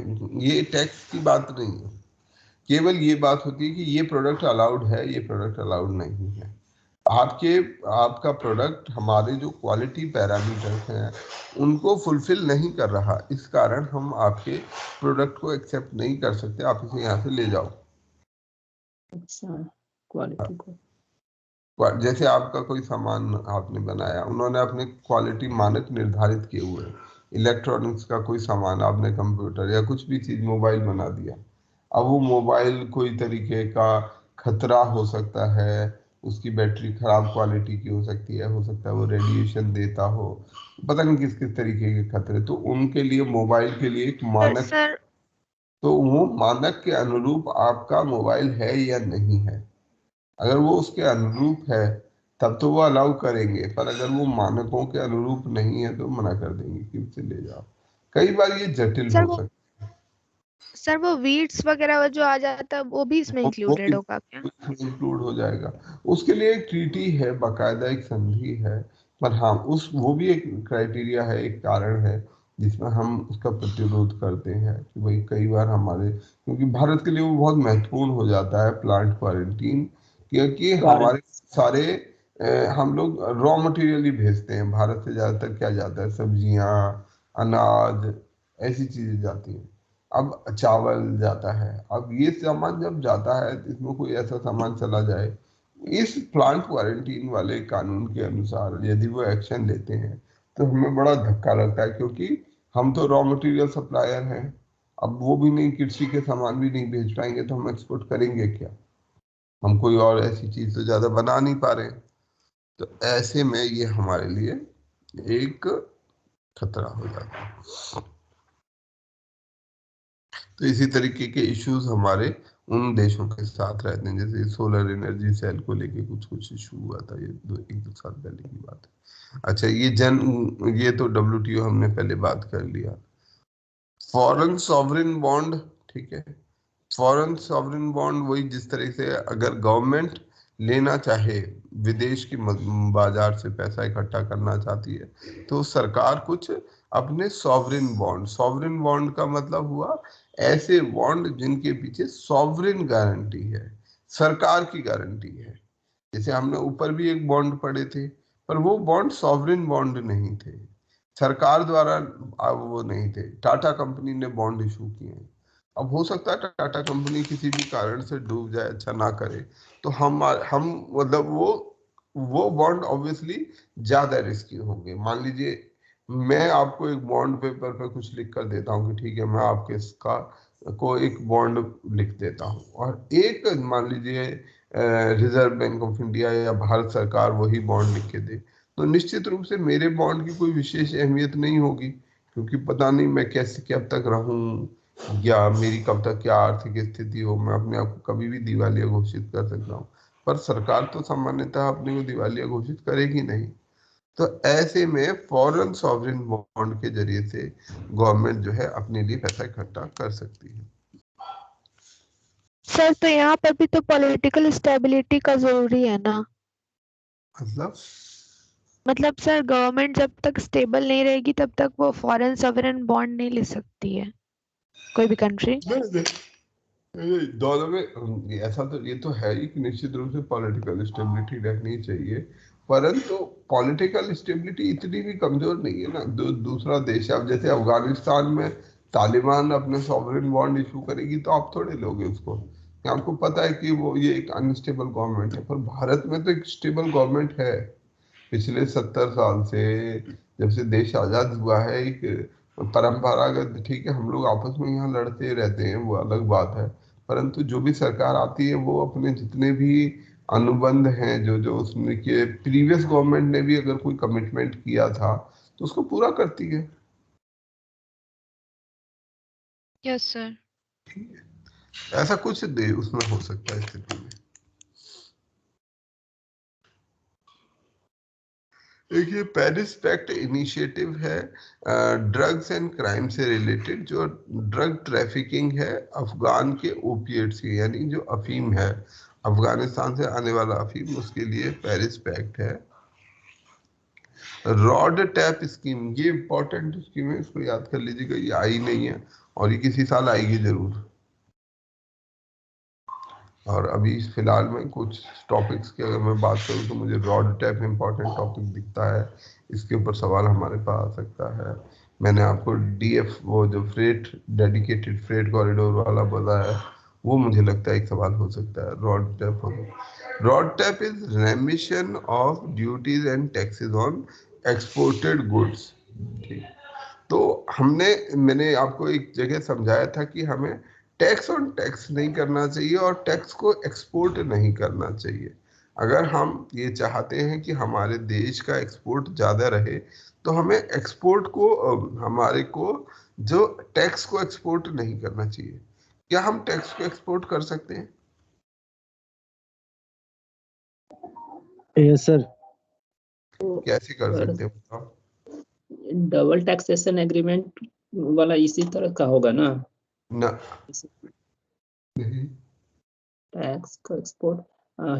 ये टैक्स की बात नहीं है, केवल ये बात होती है कि ये प्रोडक्ट अलाउड है, ये प्रोडक्ट अलाउड नहीं है। आपका प्रोडक्ट हमारे जो क्वालिटी पैरामीटर्स हैं उनको फुलफिल नहीं कर रहा, इस कारण हम आपके प्रोडक्ट को एक्सेप्ट नहीं कर सकते, आप इसे यहाँ से ले जाओ। अच्छा, क्वालिटी को जैसे आपका कोई सामान आपने बनाया, उन्होंने अपने क्वालिटी मानक निर्धारित किए हुए हैं। इलेक्ट्रॉनिक्स का कोई सामान आपने कंप्यूटर या कुछ भी चीज मोबाइल बना दिया, अब वो मोबाइल कोई तरीके का खतरा हो सकता है, उसकी बैटरी खराब क्वालिटी की हो सकता है वो रेडिएशन देता हो, पता नहीं किस किस तरीके के खतरे। तो उनके लिए मोबाइल के लिए एक मानक, सर तो वो मानक के अनुरूप आपका मोबाइल है या नहीं है। अगर वो उसके अनुरूप है तब तो वो अलाउ करेंगे, पर अगर वो मानकों के अनुरूप नहीं है तो मना कर देंगे कि उसे ले जाओ। कई बार ये जटिल सर हो वो सकता सर वो वीड्स वगैरह जो आ जाता है वो भी इसमें है, वो इंक्लूडेड होगा क्या? इंक्लूड हो जाएगा। उसके लिए एक ट्रीटी है, बाकायदा एक संधि है। पर हाँ, उस वो भी एक क्राइटेरिया है, एक कारण है जिसमें हम उसका प्रतिरोध करते हैं कि भाई कई बार हमारे, क्योंकि भारत के लिए वो बहुत महत्वपूर्ण हो जाता है प्लांट क्वारंटीन, क्योंकि हमारे सारे हम लोग रॉ मटेरियल ही भेजते हैं। भारत से ज्यादातर क्या जाता है, सब्जियां, अनाज, ऐसी चीजें जाती हैं। अब चावल जाता है, अब ये सामान जब जाता है तो इसमें कोई ऐसा सामान चला जाए, इस प्लांट क्वारंटीन वाले कानून के अनुसार यदि वो एक्शन लेते हैं तो हमें बड़ा धक्का लगता है, क्योंकि हम तो रॉ मटेरियल सप्लायर हैं। अब वो भी नहीं, कृषि के सामान भी नहीं भेज पाएंगे तो हम एक्सपोर्ट करेंगे क्या, हम कोई और ऐसी चीज तो ज्यादा बना नहीं पा रहे। तो ऐसे में ये हमारे लिए एक खतरा हो जाता है। तो इसी तरीके के इश्यूज हमारे उन देशों के साथ रहते हैं, जैसे सोलर एनर्जी सेल को लेके कुछ कुछ इशू हुआ था, ये एक दो साल पहले की बात है। अच्छा, ये तो WTO हमने पहले बात कर लिया। फॉरेन सॉवरिन बॉन्ड, ठीक है, फॉरेन सॉवरिन बॉन्ड वही जिस तरह से अगर गवर्नमेंट लेना चाहे, विदेश की बाजार से पैसा इकट्ठा करना चाहती है तो सरकार कुछ अपने सॉवरिन बॉन्ड का मतलब हुआ ऐसे बॉन्ड जिनके पीछे सॉवरिन गारंटी है, सरकार की गारंटी है। जैसे हमने ऊपर भी एक बॉन्ड पढ़े थे, पर वो बॉन्ड सॉवरेन बॉन्ड नहीं थे, सरकार द्वारा वो नहीं थे, टाटा कंपनी ने बॉन्ड इशू किए हैं। अब हो सकता है टाटा कंपनी किसी भी कारण से डूब जाए, अच्छा ना करे, तो हम मतलब वो बॉन्ड ऑब्वियसली ज्यादा रिस्की होंगे। मान लीजिए मैं आपको एक बॉन्ड पेपर पे कुछ लिख कर देता हूँ कि ठीक है मैं आपके इसका को एक बॉन्ड लिख देता हूँ, और एक मान लीजिए रिजर्व बैंक ऑफ इंडिया या भारत सरकार वही बॉन्ड लिख के दे, तो निश्चित रूप से मेरे बॉन्ड की कोई विशेष अहमियत नहीं होगी, क्योंकि पता नहीं मैं कैसे कब तक रहूं या मेरी कब तक क्या आर्थिक स्थिति हो, मैं अपने आप को कभी भी दिवालिया घोषित कर सकता हूँ। पर सरकार तो सामान्यतः अपने को दिवालिया घोषित करेगी नहीं। तो ऐसे में फॉरेन सॉवरेन बॉन्ड के जरिए से गवर्नमेंट जो है अपने लिए पैसा इकट्ठा कर सकती है। सर तो यहाँ पर भी तो पॉलिटिकल स्टेबिलिटी का जरूरी है ना। मतलब सर गवर्नमेंट जब तक स्टेबल नहीं रहेगी तब तक वो फॉरेन सॉवरेन बॉन्ड नहीं ले सकती है कोई भी कंट्री। दोनों में ऐसा तो ये तो है ही कि निश्चित रूप से पॉलिटिकल स्टेबिलिटी रहनी चाहिए, परंतु पॉलिटिकल स्टेबिलिटी इतनी भी कमजोर नहीं है ना। दूसरा देश है, अब जैसे अफगानिस्तान में तालिबान अपने सॉवरेन बॉन्ड इशू करेगी तो आप थोड़े लोगे उसको, आपको पता है कि वो ये एक अनस्टेबल गवर्नमेंट है। पर भारत में तो एक स्टेबल गवर्नमेंट है, पिछले 70 साल से जब से देश आजाद हुआ है। एक परंपरागत, ठीक है हम लोग आपस में यहाँ लड़ते रहते हैं वो अलग बात है, परंतु जो भी सरकार आती है वो अपने जितने भी अनुबंध हैं, जो जो उसने के प्रीवियस गवर्नमेंट ने भी अगर कोई कमिटमेंट किया था तो उसको पूरा करती है। Yes sir. ऐसा कुछ दे उसमें हो सकता है स्थिति में। एक ये पेरिस पैक्ट इनिशिएटिव है ड्रग्स एंड क्राइम से रिलेटेड, जो ड्रग ट्रैफिकिंग है अफगान के ओपिएट्स की, यानी जो अफीम है अफगानिस्तान से आने वाला अफीम, उसके लिए पेरिस पैक्ट है। रॉड टैप स्कीम, ये इंपॉर्टेंट स्कीम है, इसको याद कर लीजिएगा, ये आई नहीं है और ये किसी साल आएगी जरूर। और अभी फिलहाल में कुछ टॉपिक्स की अगर मैं बात करूं तो मुझे रॉड टैप इंपॉर्टेंट टॉपिक दिखता है, इसके ऊपर सवाल हमारे पास आ सकता है। मैंने आपको डीएफ वो जो फ्रेट डेडिकेटेड फ्रेट कॉरिडोर वाला बताया, वो मुझे लगता है एक सवाल हो सकता है। Rod tap is रेमिशन of duties and taxes on exported goods. ठीक, तो मैंने आपको एक जगह समझाया था कि हमें टैक्स ऑन टैक्स नहीं करना चाहिए और टैक्स को एक्सपोर्ट नहीं करना चाहिए। अगर हम ये चाहते हैं कि हमारे देश का एक्सपोर्ट ज्यादा रहे तो हमें एक्सपोर्ट को हमारे को जो टैक्स को एक्सपोर्ट नहीं करना चाहिए। क्या हम टैक्स को एक्सपोर्ट कर सकते हैं? Yes sir. कैसे कर सकते हैं बताओ? डबल टैक्सेशन एग्रीमेंट वाला इसी तरह का होगा ना? नहीं, टैक्स का एक्सपोर्ट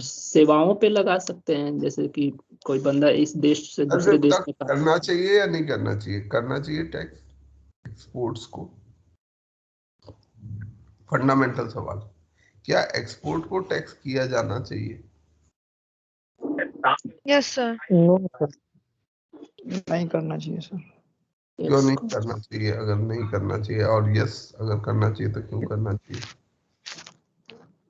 सेवाओं पे लगा सकते हैं, जैसे कि कोई बंदा इस देश से दूसरे देश में करना चाहिए या नहीं करना चाहिए? करना चाहिए टैक्स एक्सपोर्ट्स को। फंडामेंटल सवाल, क्या एक्सपोर्ट को टैक्स किया जाना चाहिए? Yes sir. नो सर, नहीं करना चाहिए सर। क्यों नहीं करना चाहिए? अगर नहीं करना चाहिए और यस अगर करना चाहिए तो क्यों करना चाहिए?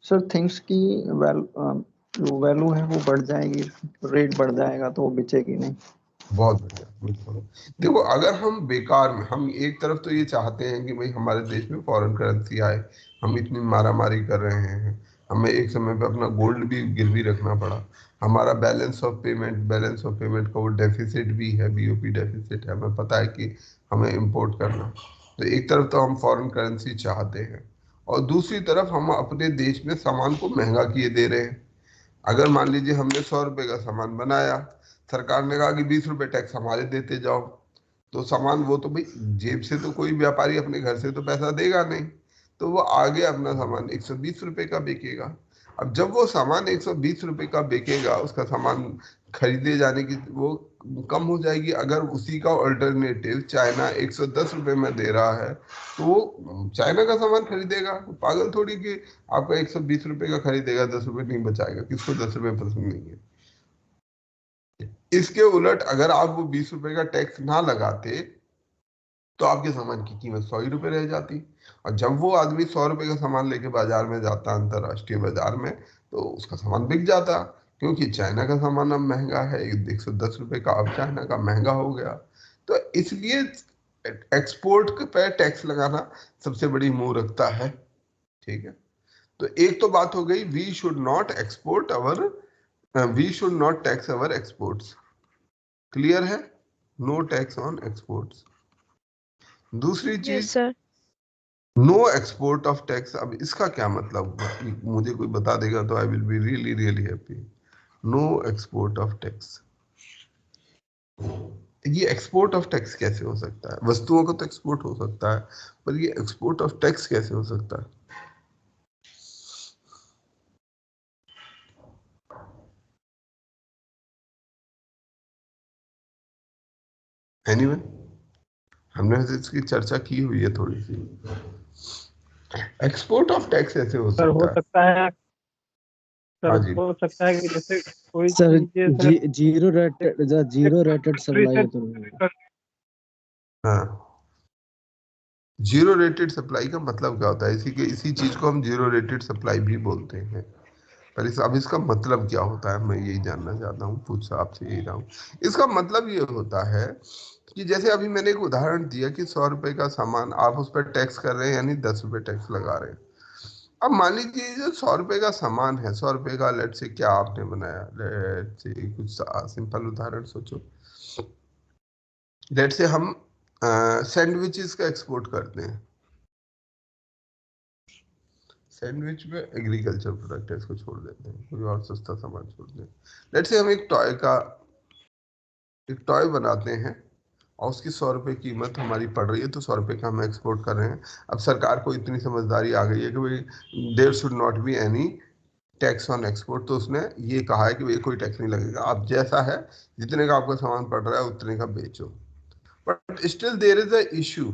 सर थिंग्स की जो वैल्यू है वो बढ़ जाएगी, रेट बढ़ जाएगा तो वो बिचेगी नहीं। बहुत बढ़िया, बिल्कुल। देखो अगर हम बेकार में, हम एक तरफ तो ये चाहते हैं कि भाई हमारे देश में फॉरेन करेंसी आए, हम इतनी मारामारी कर रहे हैं, हमें एक समय पे अपना गोल्ड भी गिरवी रखना पड़ा, हमारा बैलेंस ऑफ पेमेंट का वो डेफिसिट भी है, बीओपी डेफिसिट है, हमें पता है कि हमें इम्पोर्ट करना। तो एक तरफ तो हम फॉरेन करेंसी चाहते हैं और दूसरी तरफ हम अपने देश में सामान को महंगा किए दे रहे हैं। अगर मान लीजिए हमने 100 रुपए का सामान बनाया, सरकार ने कहा कि 20 रुपए टैक्स हमारे देते जाओ, तो सामान वो तो भाई जेब से तो कोई व्यापारी अपने घर से तो पैसा देगा नहीं, तो वो आगे अपना सामान 120 रुपए का बिकेगा। अब जब वो सामान 120 रुपए का बिकेगा, उसका सामान खरीदे जाने की वो कम हो जाएगी। अगर उसी का ऑल्टरनेटिव चाइना 110 रुपए में दे रहा है तो वो चाइना का सामान खरीदेगा। पागल थोड़ी कि आपका 120 रुपए का खरीदेगा, 10 रुपए नहीं बचाएगा। किसको 10 रुपए पसंद नहीं है। इसके उलट अगर आप वो 20 रुपए का टैक्स ना लगाते तो आपके सामान की कीमत 100 ही रुपए रह जाती। और जब वो आदमी 100 रुपए का सामान लेके बाजार में जाता, अंतरराष्ट्रीय बाजार में, तो उसका सामान बिक जाता, क्योंकि चाइना का सामान अब महंगा है, 110 रुपए का अब चाइना का महंगा हो गया। तो इसलिए एक्सपोर्ट पे टैक्स लगाना सबसे बड़ी मूर्खता है। ठीक है, तो एक तो बात हो गई, we should not tax our exports. Clear है? No tax on exports. दूसरी यस चीज, sir. No export of tax. अब इसका क्या मतलब हुआ? मुझे कोई बता देगा तो I will be really really happy. No export of tax, ये एक्सपोर्ट ऑफ टैक्स कैसे हो सकता है? वस्तुओं को तो एक्सपोर्ट हो सकता है, पर ये एक्सपोर्ट ऑफ टैक्स कैसे हो सकता है? एनीवन, हमने इसकी चर्चा की हुई है थोड़ी सी। एक्सपोर्ट ऑफ टैक्स ऐसे हो सर हो सकता है। सकता है सर, हाँ जी, हो सकता है कि जैसे कोई सर चीज सर जीरो रेटेड सप्लाई है तो हाँ। जीरो रेटेड सप्लाई का मतलब क्या होता है? इसी चीज को हम जीरो रेटेड सप्लाई भी बोलते हैं। पर अब इसका मतलब क्या होता है, मैं यही जानना चाहता हूँ, पूछ आपसे यही रहा हूँ। इसका मतलब ये होता है कि जैसे अभी मैंने एक उदाहरण दिया कि 100 रुपए का सामान आप उस पर टैक्स कर रहे हैं, यानी 10 रुपए टैक्स लगा रहे हैं। अब मान लीजिए जो 100 रुपए का सामान है, 100 रुपए का, लेट से क्या आपने बनाया, लेट से कुछ सिंपल उदाहरण सोचो। लेट से हम सैंडविचेस का एक्सपोर्ट करते हैं। सैंडविच में एग्रीकल्चर प्रोडक्ट है, इसको छोड़ देते हैं, कोई और सस्ता सामान छोड़ते हैं। लेट से हम एक टॉय बनाते हैं और उसकी 100 रुपए कीमत हमारी पड़ रही है, तो 100 रुपए का हम एक्सपोर्ट कर रहे हैं। अब सरकार को इतनी समझदारी आ गई है कि भाई there should not be any tax on export, तो उसने ये कहा है कि भाई कोई टैक्स नहीं लगेगा, आप जैसा है, जितने का आपका सामान पड़ रहा है उतने का बेचो। But still there is a issue.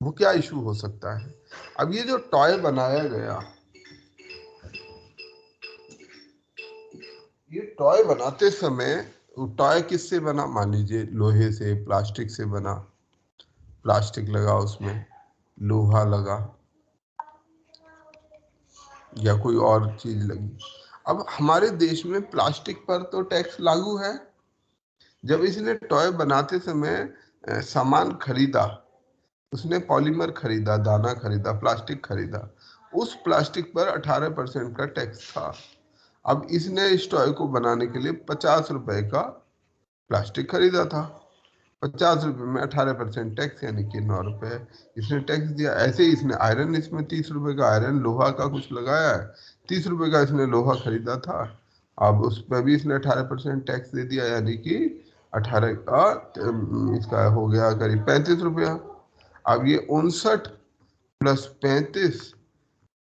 वो क्या इशू हो सकता है? अब ये जो टॉय बनाया गया, ये टॉय बनाते समय टॉय किससे बना? मान लीजिए लोहे से, प्लास्टिक से बना, प्लास्टिक लगा उसमें, लोहा लगा, या कोई और चीज लगी। अब हमारे देश में प्लास्टिक पर तो टैक्स लागू है। जब इसने टॉय बनाते समय सामान खरीदा, उसने पॉलीमर खरीदा, दाना खरीदा, प्लास्टिक खरीदा, उस प्लास्टिक पर 18% का टैक्स था। अब इसने इस टॉय को बनाने के लिए 50 रुपए का प्लास्टिक खरीदा था, 50 रुपए में 18% टैक्स, यानी कि 9 रुपए इसने टैक्स दिया। ऐसे ही इसने आयरन, इसमें 30 रुपए का आयरन, लोहा का कुछ लगाया है, 30 रुपए का इसने लोहा खरीदा था, अब उस पर भी इसने 18% टैक्स दे दिया, यानी कि 18 का इसका हो गया करीब 35 रुपया। अब ये 59 प्लस 35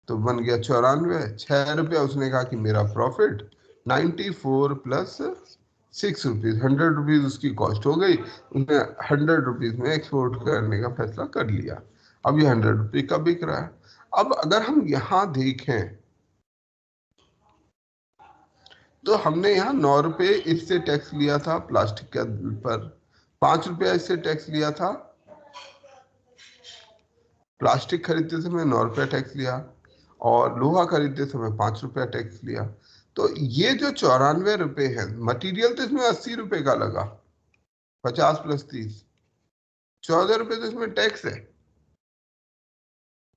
तो बन गया 94, 6 रुपया उसने कहा कि मेरा प्रॉफिट, 94 प्लस 6 रुपीज, 100 रुपीज उसकी कॉस्ट हो गई। उसने 100 रुपीज में एक्सपोर्ट करने का फैसला कर लिया। अब ये 100 रुपये का बिक रहा है। अब अगर हम यहाँ देखें तो हमने यहाँ 9 रुपये इससे टैक्स लिया था प्लास्टिक के पर, 5 रुपया इससे टैक्स लिया था, प्लास्टिक खरीदते समय 9 रुपया टैक्स लिया, और लोहा खरीदते समय 5 रुपया टैक्स लिया। तो ये जो 94 रुपए है, मटेरियल तो इसमें 80 रुपए का लगा, 50 प्लस 30, 14 रुपए तो इसमें टैक्स है।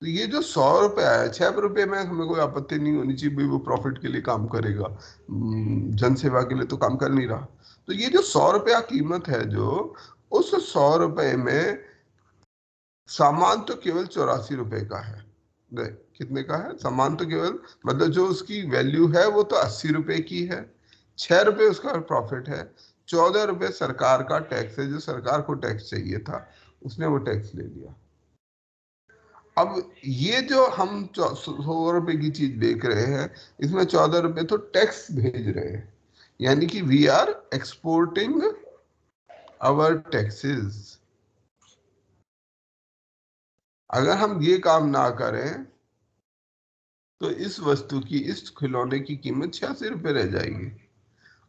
तो ये जो 100 रुपया है, 6 रुपए में हमें कोई आपत्ति नहीं होनी चाहिए, भाई वो प्रॉफिट के लिए काम करेगा, जनसेवा के लिए तो काम कर नहीं रहा। तो ये जो 100 रुपया कीमत है, जो उस 100 रुपए में सामान तो केवल 84 रुपए का है। कितने का है सामान? तो केवल, मतलब जो उसकी वैल्यू है वो तो 80 रुपए की है, 6 रुपए उसका प्रॉफिट है, 14 रुपए सरकार का टैक्स है, जो सरकार को टैक्स चाहिए था, उसने वो टैक्स ले लिया। अब ये जो हम 100 रुपए की चीज बेच रहे हैं, इसमें 14 रुपए तो टैक्स भेज रहे हैं, यानी कि we are exporting our taxes. अगर हम ये काम ना करें तो इस वस्तु की, इस खिलौने की कीमत 86 रुपए रह जाएगी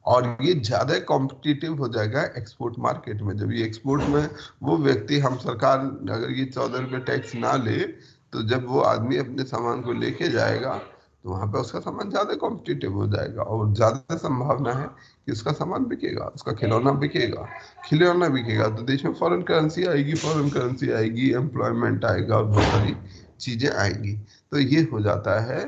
और ये ज्यादा कॉम्पिटिटिव हो जाएगा एक्सपोर्ट मार्केट में। जब ये एक्सपोर्ट में वो व्यक्ति, हम सरकार अगर ये 14 रुपए टैक्स ना ले, तो जब वो आदमी अपने सामान को लेके जाएगा तो वहां पे उसका सामान ज्यादा कॉम्पिटिटिव हो जाएगा और ज्यादा संभावना है कि उसका सामान बिकेगा, उसका खिलौना बिकेगा। खिलौना बिकेगा तो देश में फॉरेन करेंसी आएगी, फॉरेन करेंसी आएगी, एम्प्लॉयमेंट आएगा और बहुत सारी चीजें आएंगी। तो ये हो जाता है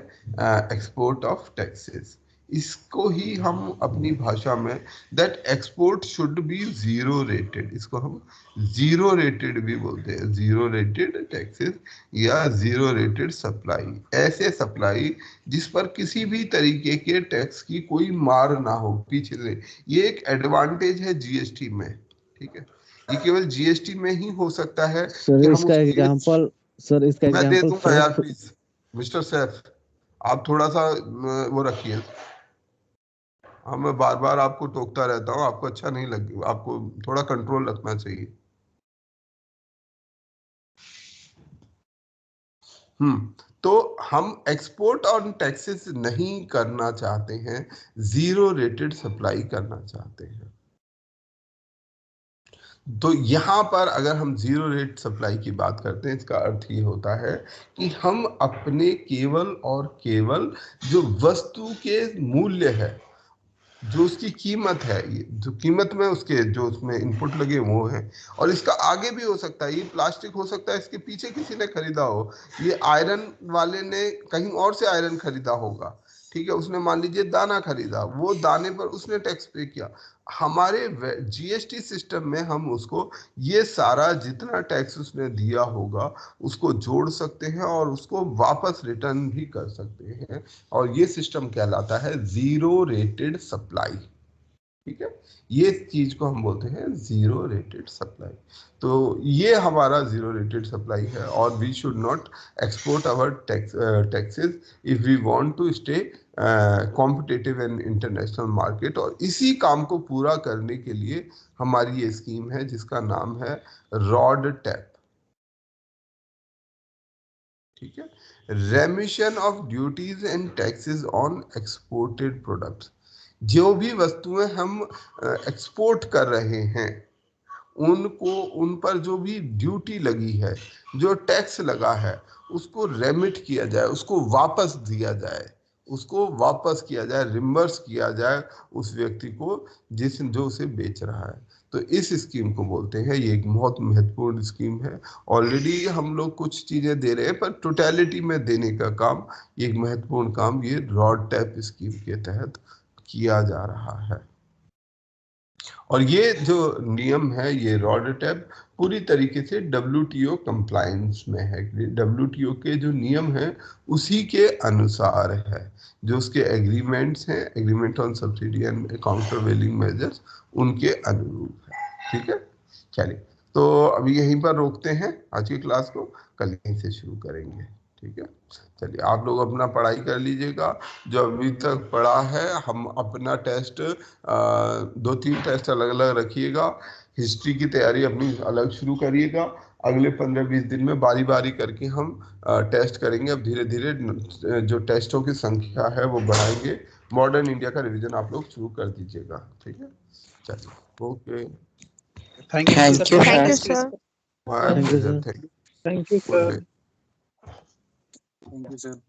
एक्सपोर्ट ऑफ टैक्सेस। इसको ही हम अपनी भाषा में, that export should be zero rated, इसको हम जीरो रेटेड भी बोलते हैं, जीरो रेटेड टैक्सेस या जीरो रेटेड सप्लाई। ऐसे सप्लाई जिस पर किसी भी तरीके के टैक्स की कोई मार ना हो पीछे से। ये एक एडवांटेज है जीएसटी में, ठीक है। ये केवल जीएसटी में ही हो सकता है सर कि हम इसका एग्जांपल, सर इसका मैं दे एग्जांपल दूंगा यार, प्लीज मिस्टर सैफ आप थोड़ा सा वो रखिए। हाँ, मैं बार बार आपको टोकता रहता हूँ, आपको अच्छा नहीं लगे, आपको थोड़ा कंट्रोल रखना चाहिए। तो हम एक्सपोर्ट ऑन टैक्सेस नहीं करना चाहते हैं, जीरो रेटेड सप्लाई करना चाहते हैं। तो यहां पर अगर हम जीरो रेट सप्लाई की बात करते हैं, इसका अर्थ ये होता है कि हम अपने केवल और केवल जो वस्तु के मूल्य है, जो उसकी कीमत है, जो कीमत में उसके जो उसमें इनपुट लगे वो है, और इसका आगे भी हो सकता है, ये प्लास्टिक हो सकता है, इसके पीछे किसी ने खरीदा हो, ये आयरन वाले ने कहीं और से आयरन खरीदा होगा, ठीक है, उसने मान लीजिए दाना खरीदा, वो दाने पर उसने टैक्स पे किया। हमारे जीएसटी सिस्टम में हम उसको ये सारा जितना टैक्स उसने दिया होगा उसको जोड़ सकते हैं और उसको वापस रिटर्न भी कर सकते हैं, और ये सिस्टम कहलाता है जीरो रेटेड सप्लाई, ठीक है। ये चीज को हम बोलते हैं जीरो रेटेड सप्लाई। तो ये हमारा जीरो रेटेड सप्लाई है, और we should not export our taxes if we want to stay competitive in international market. और इसी काम को पूरा करने के लिए हमारी ये स्कीम है जिसका नाम है रॉड टैप, ठीक है, रेमिशन of duties and taxes on exported products. जो भी वस्तुएं हम एक्सपोर्ट कर रहे हैं उनको, उन पर जो भी ड्यूटी लगी है, जो टैक्स लगा है, उसको रेमिट किया जाए, उसको वापस दिया जाए, उसको वापस किया जाए, रिम्बर्स किया जाए उस व्यक्ति को जो उसे बेच रहा है। तो इस स्कीम को बोलते हैं, ये एक बहुत महत्वपूर्ण स्कीम है। ऑलरेडी हम लोग कुछ चीजें दे रहे हैं, पर टोटलिटी में देने का काम, एक महत्वपूर्ण काम ये रॉड टैप स्कीम के तहत किया जा रहा है। और ये जो नियम है, ये रॉड टैप पूरी तरीके से WTO कंप्लायंस में है। WTO के जो नियम है उसी के अनुसार है, जो उसके एग्रीमेंट्स हैं, agreement on subsidy and countervailing measures, उनके अनुरूप है, ठीक है। चलिए, तो अभी यहीं पर रोकते हैं आज की क्लास को, कल यहीं से शुरू करेंगे, ठीक है। चलिए, आप लोग अपना पढ़ाई कर लीजिएगा। जो अभी तक पढ़ा है, हम अपना टेस्ट 2-3 टेस्ट अलग अलग रखिएगा। हिस्ट्री की तैयारी अपनी अलग शुरू करिएगा। अगले 15-20 दिन में बारी बारी करके हम टेस्ट करेंगे। अब धीरे धीरे जो टेस्टों की संख्या है वो बढ़ाएंगे। मॉडर्न इंडिया का रिवीजन आप लोग शुरू कर दीजिएगा, ठीक है। चलिए, okay, thank you Thank you, sir. sir. My Thank you, pleasure, sir. Thank thank you you. Sir. Thank you sir.